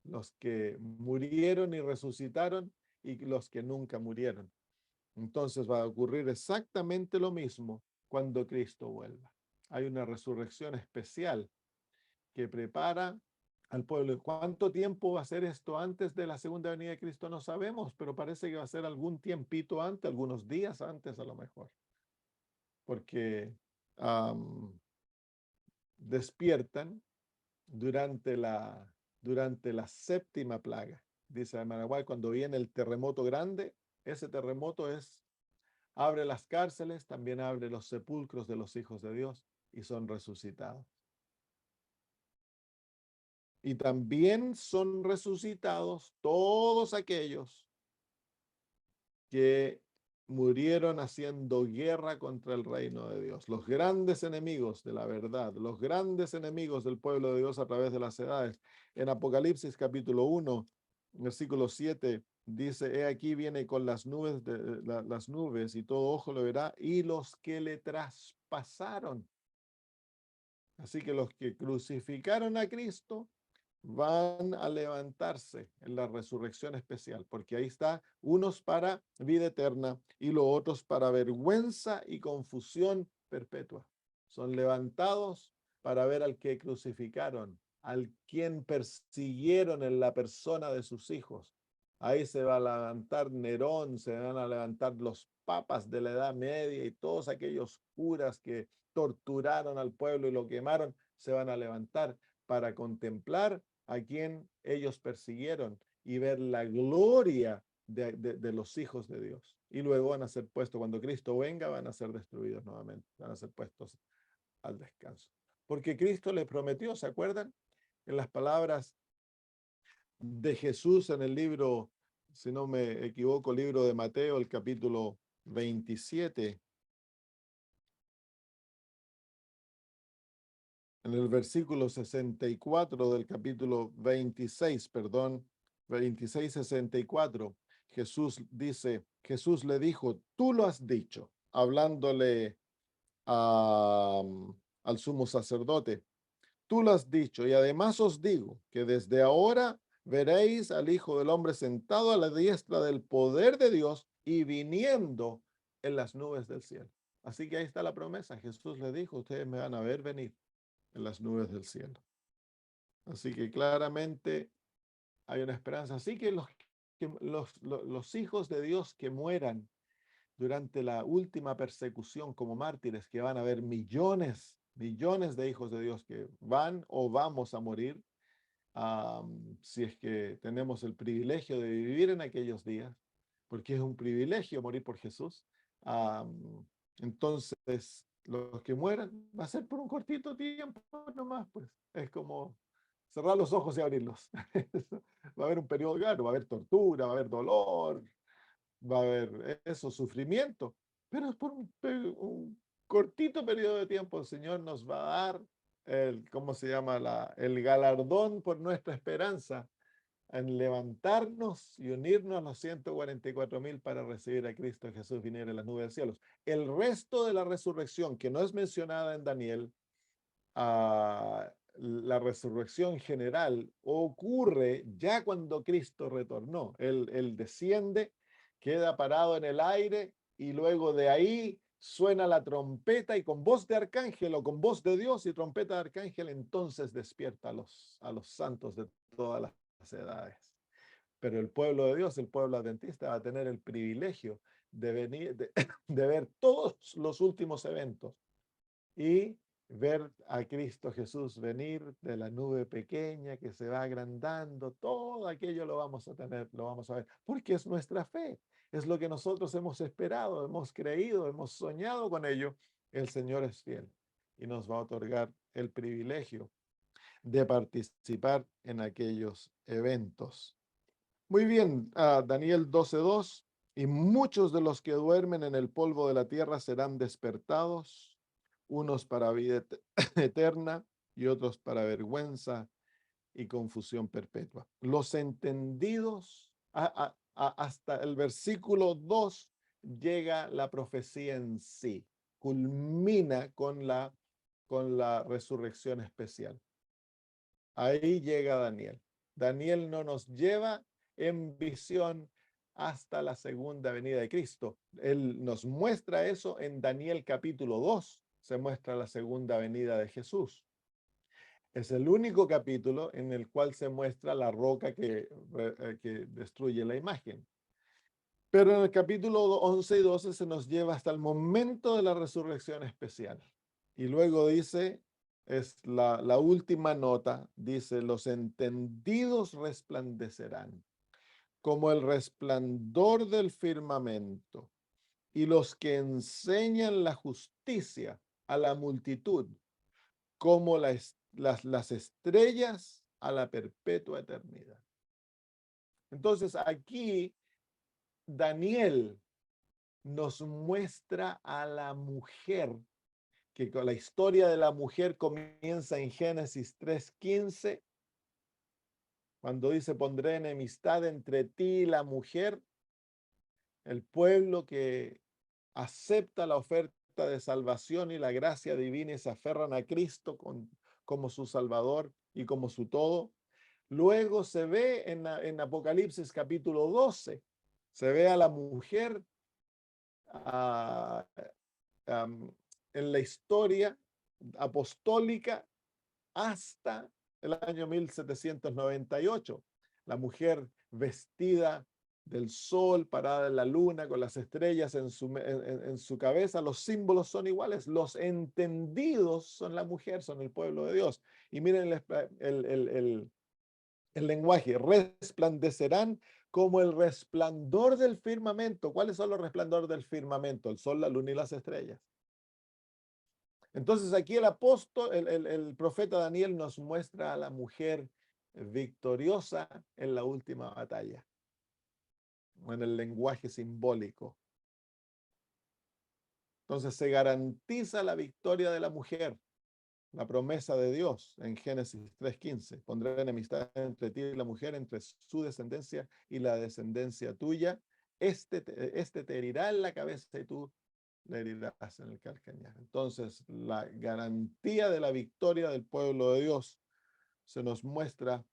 los que murieron y resucitaron y los que nunca murieron. Entonces va a ocurrir exactamente lo mismo cuando Cristo vuelva. Hay una resurrección especial que prepara al pueblo. ¿Cuánto tiempo va a ser esto antes de la segunda venida de Cristo? No sabemos, pero parece que va a ser algún tiempito antes, algunos días antes a lo mejor. Porque despiertan durante la séptima plaga. Dice Managuay, cuando viene el terremoto grande, ese terremoto abre las cárceles, también abre los sepulcros de los hijos de Dios y son resucitados. Y también son resucitados todos aquellos que murieron haciendo guerra contra el reino de Dios, los grandes enemigos de la verdad, los grandes enemigos del pueblo de Dios a través de las edades. En Apocalipsis capítulo 1, versículo 7, dice: he aquí viene con las nubes, las nubes, y todo ojo lo verá, y los que le traspasaron. Así que los que crucificaron a Cristo van a levantarse en la resurrección especial, porque ahí está, unos para vida eterna y los otros para vergüenza y confusión perpetua. Son levantados para ver al que crucificaron, al quien persiguieron en la persona de sus hijos. Ahí se va a levantar Nerón, se van a levantar los papas de la Edad Media y todos aquellos curas que torturaron al pueblo y lo quemaron, se van a levantar para contemplar a quien ellos persiguieron y ver la gloria de los hijos de Dios. Y luego van a ser puestos, cuando Cristo venga, van a ser destruidos nuevamente, van a ser puestos al descanso. Porque Cristo les prometió, ¿se acuerdan? En las palabras de Jesús en el libro, si no me equivoco, libro de Mateo, el capítulo 27, en el versículo 64 del capítulo 26, perdón, 26, 64, Jesús le dijo: tú lo has dicho, hablándole a, al sumo sacerdote, tú lo has dicho, y además os digo que desde ahora veréis al Hijo del Hombre sentado a la diestra del poder de Dios y viniendo en las nubes del cielo. Así que ahí está la promesa. Jesús le dijo: ustedes me van a ver venir en las nubes del cielo. Así que claramente hay una esperanza. Así que los hijos de Dios que mueran durante la última persecución como mártires, que van a haber millones, millones de hijos de Dios que van o vamos a morir, si es que tenemos el privilegio de vivir en aquellos días, porque es un privilegio morir por Jesús. Entonces, los que mueran va a ser por un cortito tiempo nomás, pues es como cerrar los ojos y abrirlos. Va a haber un periodo largo, va a haber tortura, va a haber dolor, va a haber eso, sufrimiento, pero es por un cortito periodo de tiempo. El Señor nos va a dar ¿cómo se llama? El galardón por nuestra esperanza en levantarnos y unirnos a los 144,000 para recibir a Cristo Jesús viniera en las nubes del cielo. El resto de la resurrección, que no es mencionada en Daniel, la resurrección general ocurre ya cuando Cristo retornó. Él desciende, queda parado en el aire y luego de ahí suena la trompeta, y con voz de arcángel o con voz de Dios y trompeta de arcángel, entonces despierta a los santos de todas las edades. Pero el pueblo de Dios, el pueblo adventista, va a tener el privilegio de venir, de ver todos los últimos eventos y ver a Cristo Jesús venir de la nube pequeña que se va agrandando. Todo aquello lo vamos a tener, lo vamos a ver, porque es nuestra fe, es lo que nosotros hemos esperado, hemos creído, hemos soñado con ello. El Señor es fiel y nos va a otorgar el privilegio de participar en aquellos eventos. Muy bien, Daniel 12:2, y muchos de los que duermen en el polvo de la tierra serán despertados, unos para vida eterna y otros para vergüenza y confusión perpetua. Los entendidos, hasta el versículo 2 llega la profecía en sí, culmina con la resurrección especial. Ahí llega Daniel. Daniel no nos lleva en visión hasta la segunda venida de Cristo. Él nos muestra eso en Daniel capítulo 2. Se muestra la segunda venida de Jesús. Es el único capítulo en el cual se muestra la roca que destruye la imagen. Pero en el capítulo 11 y 12 se nos lleva hasta el momento de la resurrección especial. Y luego dice, es la última nota, dice: los entendidos resplandecerán como el resplandor del firmamento, y los que enseñan la justicia a la multitud, como las estrellas a la perpetua eternidad. Entonces aquí Daniel nos muestra a la mujer, que con la historia de la mujer comienza en Génesis 3:15, cuando dice: pondré enemistad entre ti y la mujer. El pueblo que acepta la oferta de salvación y la gracia divina y se aferran a Cristo como su Salvador y como su todo. Luego se ve en Apocalipsis capítulo 12, se ve a la mujer ah, en la historia apostólica hasta el año 1798. La mujer vestida del sol, parada en la luna, con las estrellas en su cabeza. Los símbolos son iguales. Los entendidos son la mujer, son el pueblo de Dios. Y miren el lenguaje: resplandecerán como el resplandor del firmamento. ¿Cuáles son los resplandores del firmamento? El sol, la luna y las estrellas. Entonces aquí el apóstol, el profeta Daniel nos muestra a la mujer victoriosa en la última batalla, en el lenguaje simbólico. Entonces se garantiza la victoria de la mujer, la promesa de Dios en Génesis 3:15. Pondré enemistad entre ti y la mujer, entre su descendencia y la descendencia tuya. Este te herirá en la cabeza y tú le herirás en el calcañar. Entonces, la garantía de la victoria del pueblo de Dios se nos muestra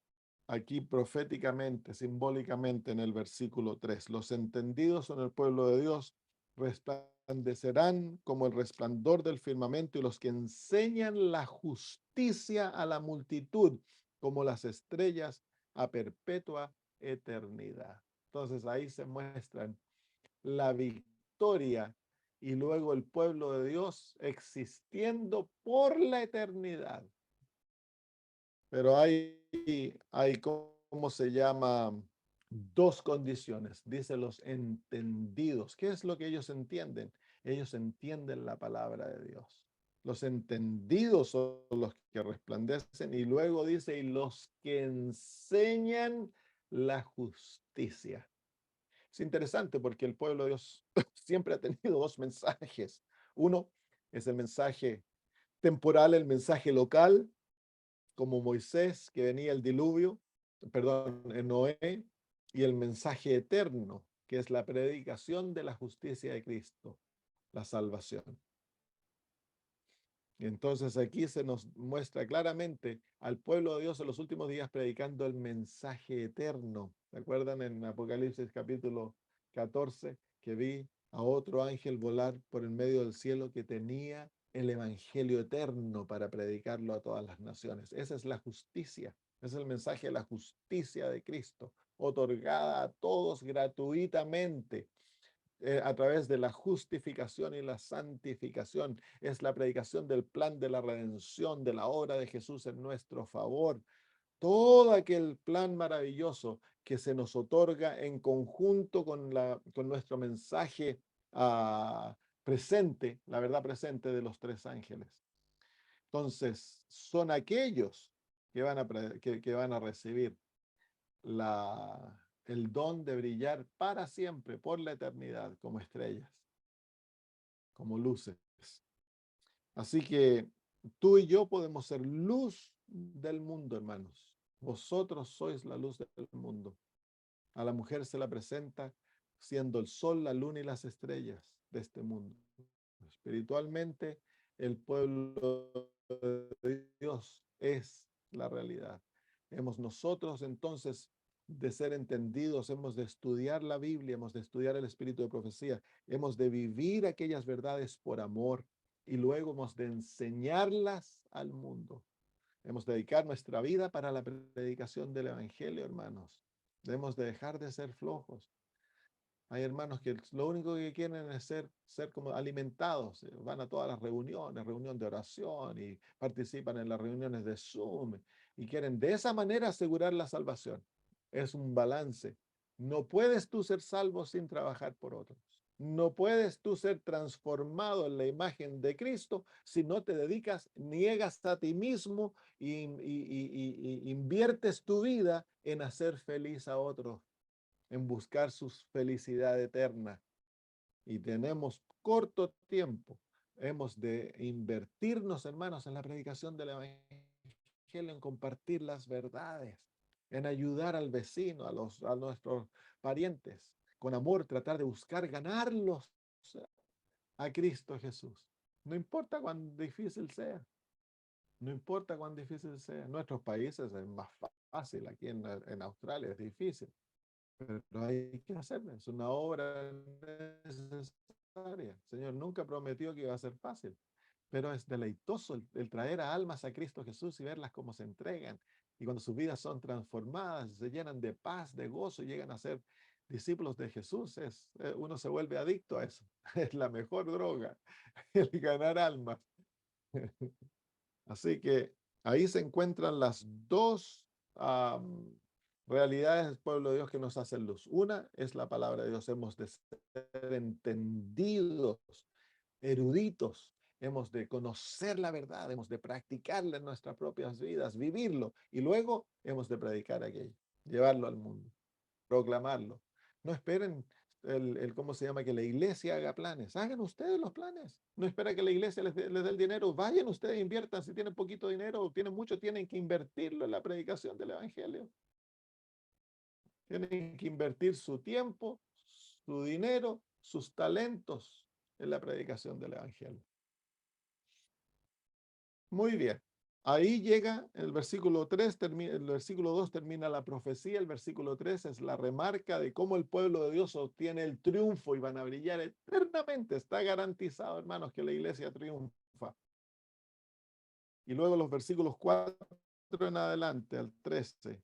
aquí proféticamente, simbólicamente en el versículo 3. Los entendidos son el pueblo de Dios, resplandecerán como el resplandor del firmamento, y los que enseñan la justicia a la multitud como las estrellas a perpetua eternidad. Entonces ahí se muestran la victoria y luego el pueblo de Dios existiendo por la eternidad. Pero ¿cómo se llama? Dos condiciones. Dice los entendidos. ¿Qué es lo que ellos entienden? Ellos entienden la palabra de Dios. Los entendidos son los que resplandecen, y luego dice: y los que enseñan la justicia. Es interesante porque el pueblo de Dios siempre ha tenido dos mensajes. Uno es el mensaje temporal, el mensaje local, como Moisés, que venía el diluvio, perdón, en Noé, y el mensaje eterno, que es la predicación de la justicia de Cristo, la salvación. Y entonces aquí se nos muestra claramente al pueblo de Dios en los últimos días predicando el mensaje eterno. ¿Se acuerdan en Apocalipsis capítulo 14 que vi a otro ángel volar por el medio del cielo que tenía el evangelio eterno para predicarlo a todas las naciones? Esa es la justicia, es el mensaje de la justicia de Cristo, otorgada a todos gratuitamente a través de la justificación y la santificación. Es la predicación del plan de la redención, de la obra de Jesús en nuestro favor. Todo aquel plan maravilloso que se nos otorga en conjunto con nuestro mensaje presente, la verdad presente de los tres ángeles. Entonces, son aquellos que van a recibir el don de brillar para siempre, por la eternidad, como estrellas, como luces. Así que tú y yo podemos ser luz del mundo, hermanos. Vosotros sois la luz del mundo. A la mujer se la presenta siendo el sol, la luna y las estrellas de este mundo. Espiritualmente, el pueblo de Dios es la realidad. Hemos nosotros entonces de ser entendidos, hemos de estudiar la Biblia, hemos de estudiar el espíritu de profecía, hemos de vivir aquellas verdades por amor, y luego hemos de enseñarlas al mundo. Hemos de dedicar nuestra vida para la predicación del evangelio, hermanos. Debemos de dejar de ser flojos. Hay hermanos que lo único que quieren es ser como alimentados. Van a todas las reuniones, reunión de oración, y participan en las reuniones de Zoom, y quieren de esa manera asegurar la salvación. Es un balance. No puedes tú ser salvo sin trabajar por otros. No puedes tú ser transformado en la imagen de Cristo si no te dedicas, niegas a ti mismo y inviertes tu vida en hacer feliz a otros, en buscar su felicidad eterna. Y tenemos corto tiempo. Hemos de invertirnos, hermanos, en la predicación del Evangelio, en compartir las verdades, en ayudar al vecino, a nuestros parientes, con amor, tratar de buscar ganarlos a Cristo Jesús. No importa cuán difícil sea, no importa cuán difícil sea. En nuestros países es más fácil, aquí en Australia es difícil, pero hay que hacerlo, es una obra necesaria. El Señor nunca prometió que iba a ser fácil, pero es deleitoso el traer a almas a Cristo Jesús y verlas cómo se entregan. Y cuando sus vidas son transformadas, se llenan de paz, de gozo, y llegan a ser discípulos de Jesús, uno se vuelve adicto a eso. Es la mejor droga, el ganar almas. Así que ahí se encuentran las dos realidades del pueblo de Dios que nos hacen luz. Una es la palabra de Dios. Hemos de ser entendidos, eruditos. Hemos de conocer la verdad, hemos de practicarla en nuestras propias vidas, vivirlo, y luego hemos de predicar aquello, llevarlo al mundo, proclamarlo. No esperen ¿cómo se llama? Que la iglesia haga planes. Hagan ustedes los planes. No espera que la iglesia les dé el dinero. Vayan ustedes, inviertan. Si tienen poquito dinero o tienen mucho, tienen que invertirlo en la predicación del evangelio. Tienen que invertir su tiempo, su dinero, sus talentos en la predicación del evangelio. Muy bien. Ahí llega el versículo 3, el versículo 2 termina la profecía, el versículo 3 es la remarca de cómo el pueblo de Dios obtiene el triunfo y van a brillar eternamente. Está garantizado, hermanos, que la iglesia triunfa. Y luego los versículos 4 en adelante, al 13,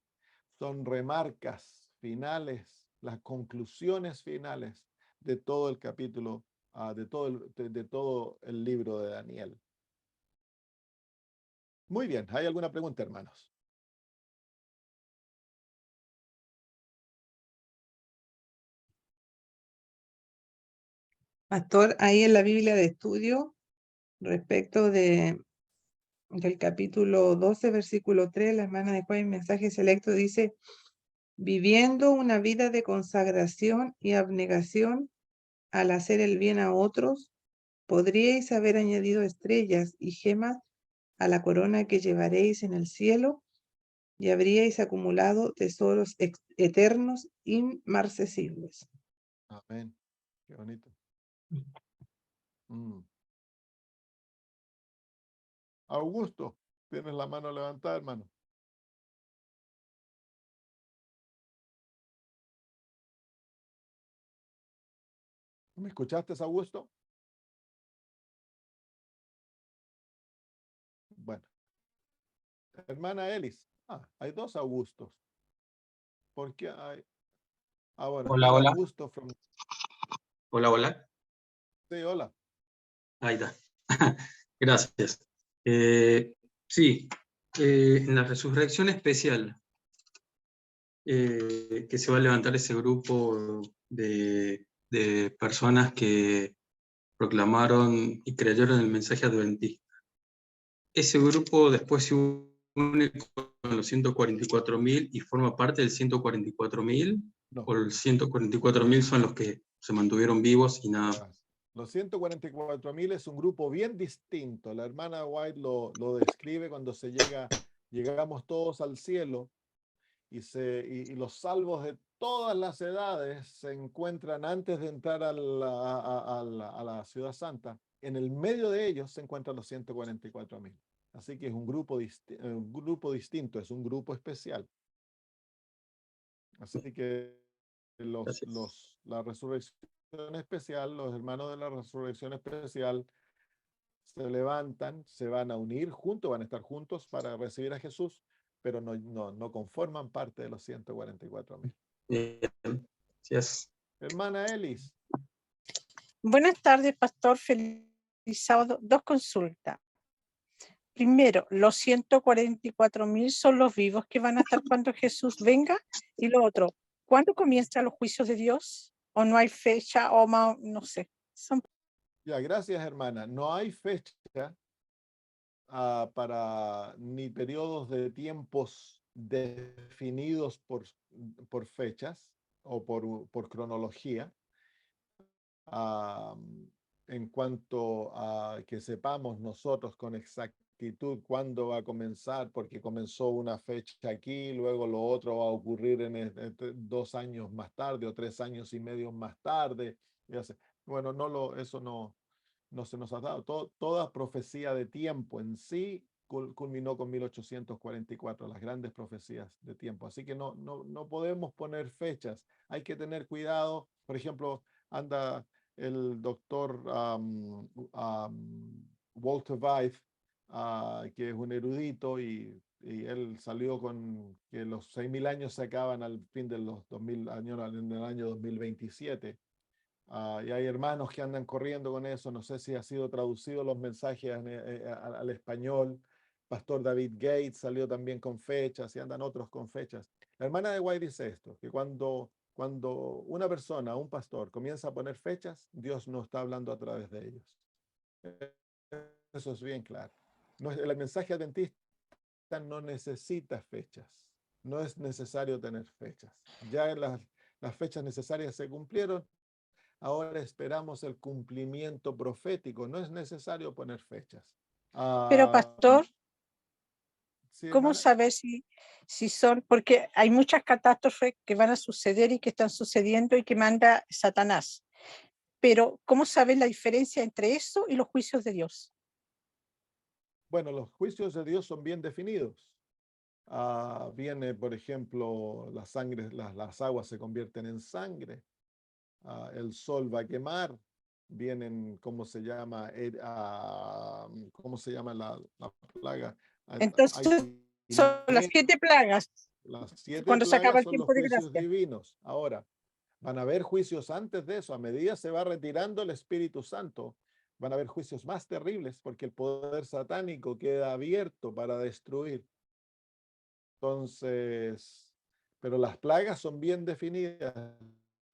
son remarcas finales, las conclusiones finales de todo el capítulo, de todo el libro de Daniel. Muy bien, ¿hay alguna pregunta, hermanos? Pastor, ahí en la Biblia de estudio, respecto del capítulo 12, versículo 3, la hermana de Juan, mensaje selecto, dice, viviendo una vida de consagración y abnegación al hacer el bien a otros, podríais haber añadido estrellas y gemas a la corona que llevaréis en el cielo y habríais acumulado tesoros eternos inmarcesibles. Amén. Qué bonito. Augusto, tienes la mano levantada, hermano. ¿Me escuchaste, Augusto? Bueno. Hermana Elis. Hay dos Augustos. ¿Por qué hay? Bueno, Hola, está hola. Augusto from... Hola, hola. Sí, hola. Ahí está. Gracias. Sí, en la resurrección especial, que se va a levantar ese grupo de personas que proclamaron y creyeron el mensaje adventista. Ese grupo después se une con los 144.000 y forma parte del 144.000, No. o los 144.000 son los que se mantuvieron vivos y nada. Los 144.000 es un grupo bien distinto. La hermana White lo describe cuando llegamos todos al cielo y los salvos de todas las edades se encuentran antes de entrar a la ciudad santa. En el medio de ellos se encuentran los 144.000. Así que es un grupo distinto, es un grupo especial. Así que la resurrección especial, los hermanos de la resurrección especial se levantan, se van a unir juntos, van a estar juntos para recibir a Jesús, pero no conforman parte de los 144.000. Gracias. Hermana Elis. Buenas tardes, pastor. Feliz sábado. Dos consultas. Primero, los 144.000 son los vivos que van a estar cuando Jesús venga. Y lo otro, ¿cuándo comienzan los juicios de Dios? o no hay fecha, o más, no sé. Ya, gracias, hermana. No hay fecha para ni periodos de tiempos definidos por fechas o por cronología. En cuanto a que sepamos nosotros con exactitud cuándo va a comenzar, porque comenzó una fecha aquí, luego lo otro va a ocurrir en 2 años más tarde o 3 años y medio más tarde. Bueno, eso no se nos ha dado. Toda profecía de tiempo en sí culminó con 1844, las grandes profecías de tiempo. Así que no podemos poner fechas. Hay que tener cuidado. Por ejemplo, anda el doctor Walter Weiss, que es un erudito, y él salió con que los 6.000 años se acaban al fin de los 2000 años, en el año 2027. Y hay hermanos que andan corriendo con eso. No sé si ha sido traducido los mensajes al español. Pastor David Gates salió también con fechas y andan otros con fechas. La hermana de White dice esto, que cuando una persona, un pastor, comienza a poner fechas, Dios no está hablando a través de ellos. Eso es bien claro. El mensaje adventista no necesita fechas. No es necesario tener fechas. Ya las fechas necesarias se cumplieron. Ahora esperamos el cumplimiento profético. No es necesario poner fechas. Pero pastor, ¿sí, ¿cómo hermana? saber si son? Porque hay muchas catástrofes que van a suceder y que están sucediendo y que manda Satanás. Pero ¿cómo saber la diferencia entre eso y los juicios de Dios? Bueno, los juicios de Dios son bien definidos. Viene, por ejemplo, la sangre, las aguas se convierten en sangre. El sol va a quemar. Vienen, ¿cómo se llama? ¿Cómo se llama la plaga? Entonces, son las 7 plagas, Las 7 cuando se acaba plagas el son los tiempo de juicios gracia. divinos. Ahora, van a haber juicios antes de eso. A medida se va retirando el Espíritu Santo, van a haber juicios más terribles porque el poder satánico queda abierto para destruir. Entonces, pero las plagas son bien definidas.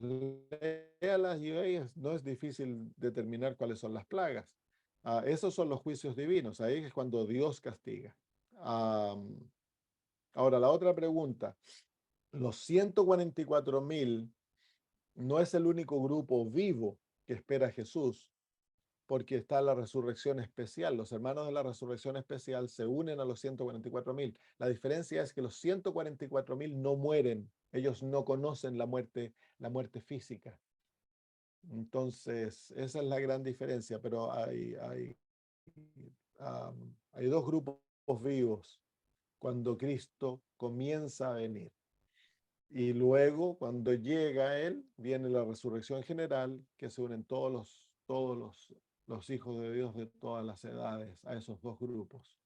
Léalas y veas, no es difícil determinar cuáles son las plagas. Esos son los juicios divinos. Ahí es cuando Dios castiga. Ahora, la otra pregunta. Los 144.000 no es el único grupo vivo que espera a Jesús, porque está la resurrección especial. Los hermanos de la resurrección especial se unen a los 144.000. La diferencia es que los 144.000 no mueren. Ellos no conocen la muerte física. Entonces, esa es la gran diferencia, pero hay 2 grupos vivos cuando Cristo comienza a venir. Y luego, cuando llega Él, viene la resurrección general, que se unen todos los hijos de Dios de todas las edades a esos 2 grupos.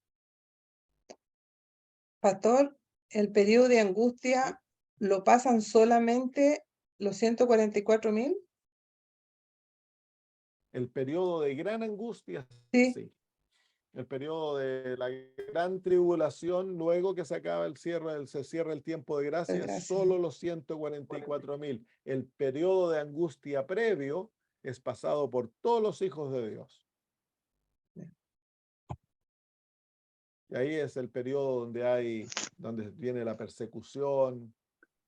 Pastor, el periodo de angustia lo pasan solamente los 144.000. El periodo de gran angustia, Sí. sí. El periodo de la gran tribulación, luego que se acaba se cierra el tiempo de gracia, Gracias. solo los 144.000. El periodo de angustia previo es pasado por todos los hijos de Dios. Y ahí es el periodo donde viene la persecución,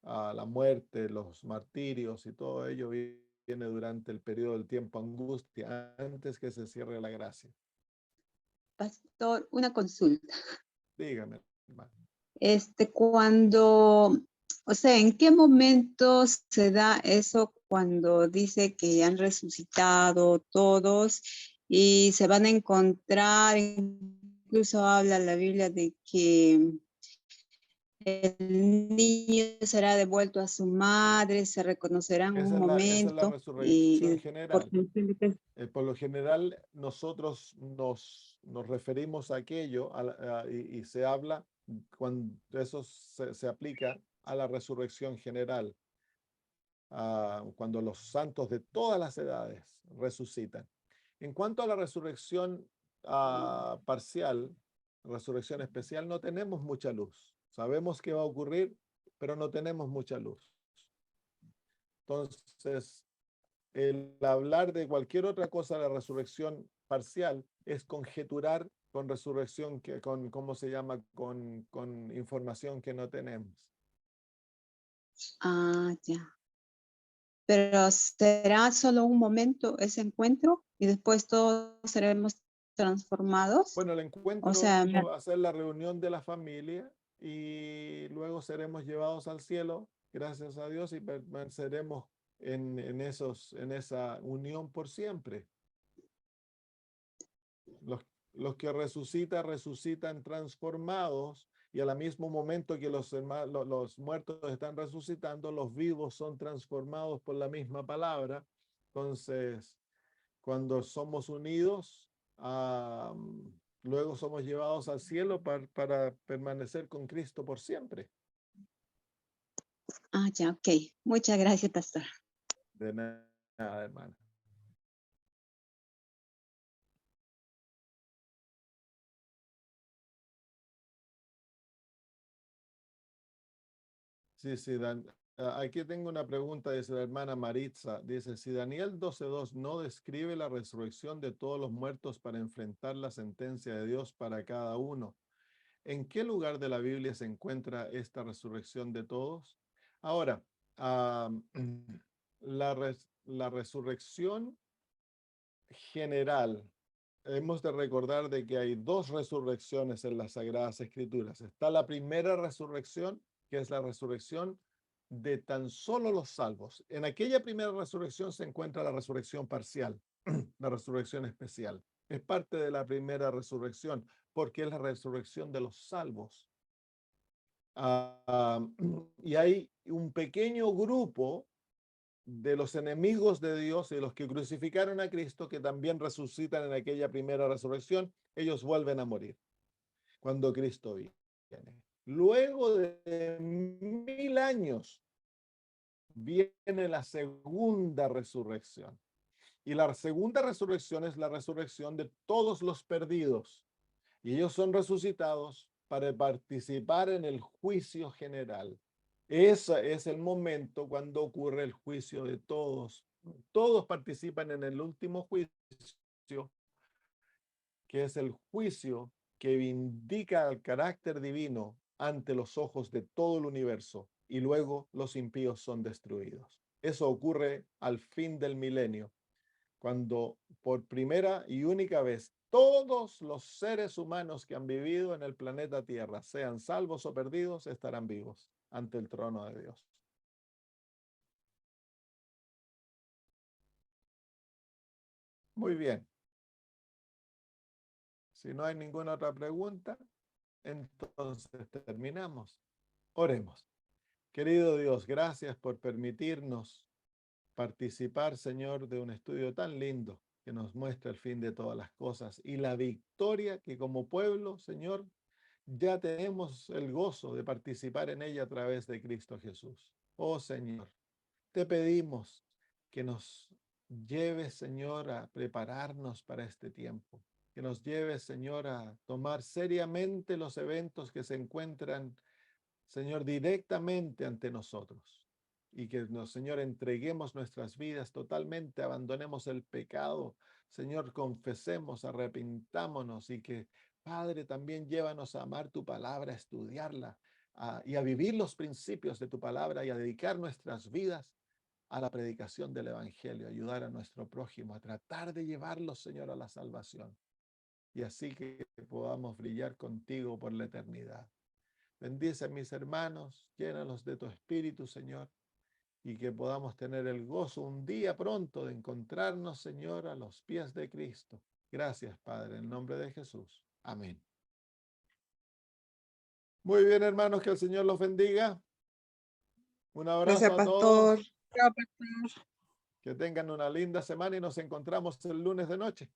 la muerte, los martirios y todo ello viene durante el periodo del tiempo angustia, antes que se cierre la gracia. Pastor, una consulta. Dígame, hermano. ¿En qué momento se da eso cuando dice que han resucitado todos y se van a encontrar? Incluso habla la Biblia de que el niño será devuelto a su madre, se reconocerán en un Esa es la momento. resurrección general. Por lo general, nosotros nos referimos a aquello y se habla cuando eso se aplica a la resurrección general, cuando los santos de todas las edades resucitan. En cuanto a la resurrección parcial, resurrección especial, no tenemos mucha luz. Sabemos que va a ocurrir, pero no tenemos mucha luz. Entonces, el hablar de cualquier otra cosa de la resurrección parcial es conjeturar con resurrección, con, ¿cómo se llama? Con información que no tenemos. Ah, ya. Pero ¿será solo un momento ese encuentro y después todos seremos transformados? Bueno, el encuentro O sea, va a ser la reunión de la familia y luego seremos llevados al cielo, gracias a Dios, y permaneceremos en esa unión por siempre. Los que resucitan transformados, y al mismo momento que los muertos están resucitando, los vivos son transformados por la misma palabra. Entonces, cuando somos unidos, luego somos llevados al cielo para permanecer con Cristo por siempre. ah, ya, ok. Muchas gracias, pastor. De nada, hermano. Sí, sí, aquí tengo una pregunta, dice la hermana Maritza, dice, si Daniel 12:2 no describe la resurrección de todos los muertos para enfrentar la sentencia de Dios para cada uno, ¿en qué lugar de la Biblia se encuentra esta resurrección de todos? Ahora, la resurrección general, hemos de recordar de que hay dos resurrecciones en las Sagradas Escrituras. Está la primera resurrección, que es la resurrección de tan solo los salvos. En aquella primera resurrección se encuentra la resurrección parcial, la resurrección especial. Es parte de la primera resurrección, porque es la resurrección de los salvos. Y hay un pequeño grupo de los enemigos de Dios y de los que crucificaron a Cristo, que también resucitan en aquella primera resurrección. Ellos vuelven a morir cuando Cristo viene. Luego de 1000 años viene la segunda resurrección. Y la segunda resurrección es la resurrección de todos los perdidos. Y ellos son resucitados para participar en el juicio general. Ese es el momento cuando ocurre el juicio de todos. Todos participan en el último juicio, que es el juicio que vindica el carácter divino ante los ojos de todo el universo, y luego los impíos son destruidos. Eso ocurre al fin del milenio, cuando por primera y única vez todos los seres humanos que han vivido en el planeta Tierra, sean salvos o perdidos, estarán vivos ante el trono de Dios. Muy bien. Si no hay ninguna otra pregunta, entonces terminamos. Oremos. Querido Dios, gracias por permitirnos participar, Señor, de un estudio tan lindo que nos muestra el fin de todas las cosas y la victoria que como pueblo, Señor, ya tenemos el gozo de participar en ella a través de Cristo Jesús. Oh Señor, te pedimos que nos lleves, Señor, a prepararnos para este tiempo, que nos lleves, Señor, a tomar seriamente los eventos que se encuentran, Señor, directamente ante nosotros. Y que nos, Señor, entreguemos nuestras vidas totalmente, abandonemos el pecado, Señor, confesemos, arrepintámonos, y que, Padre, también llévanos a amar tu palabra, a estudiarla, y a vivir los principios de tu palabra, y a dedicar nuestras vidas a la predicación del Evangelio, ayudar a nuestro prójimo, a tratar de llevarlos, Señor, a la salvación, y así que podamos brillar contigo por la eternidad. Bendice a mis hermanos, llénalos de tu espíritu, Señor, y que podamos tener el gozo un día pronto de encontrarnos, Señor, a los pies de Cristo. Gracias, Padre, en nombre de Jesús. Amén. Muy bien, hermanos, que el Señor los bendiga. Un abrazo Gracias, a pastor. todos. Chao, pastor. Que tengan una linda semana y nos encontramos el lunes de noche.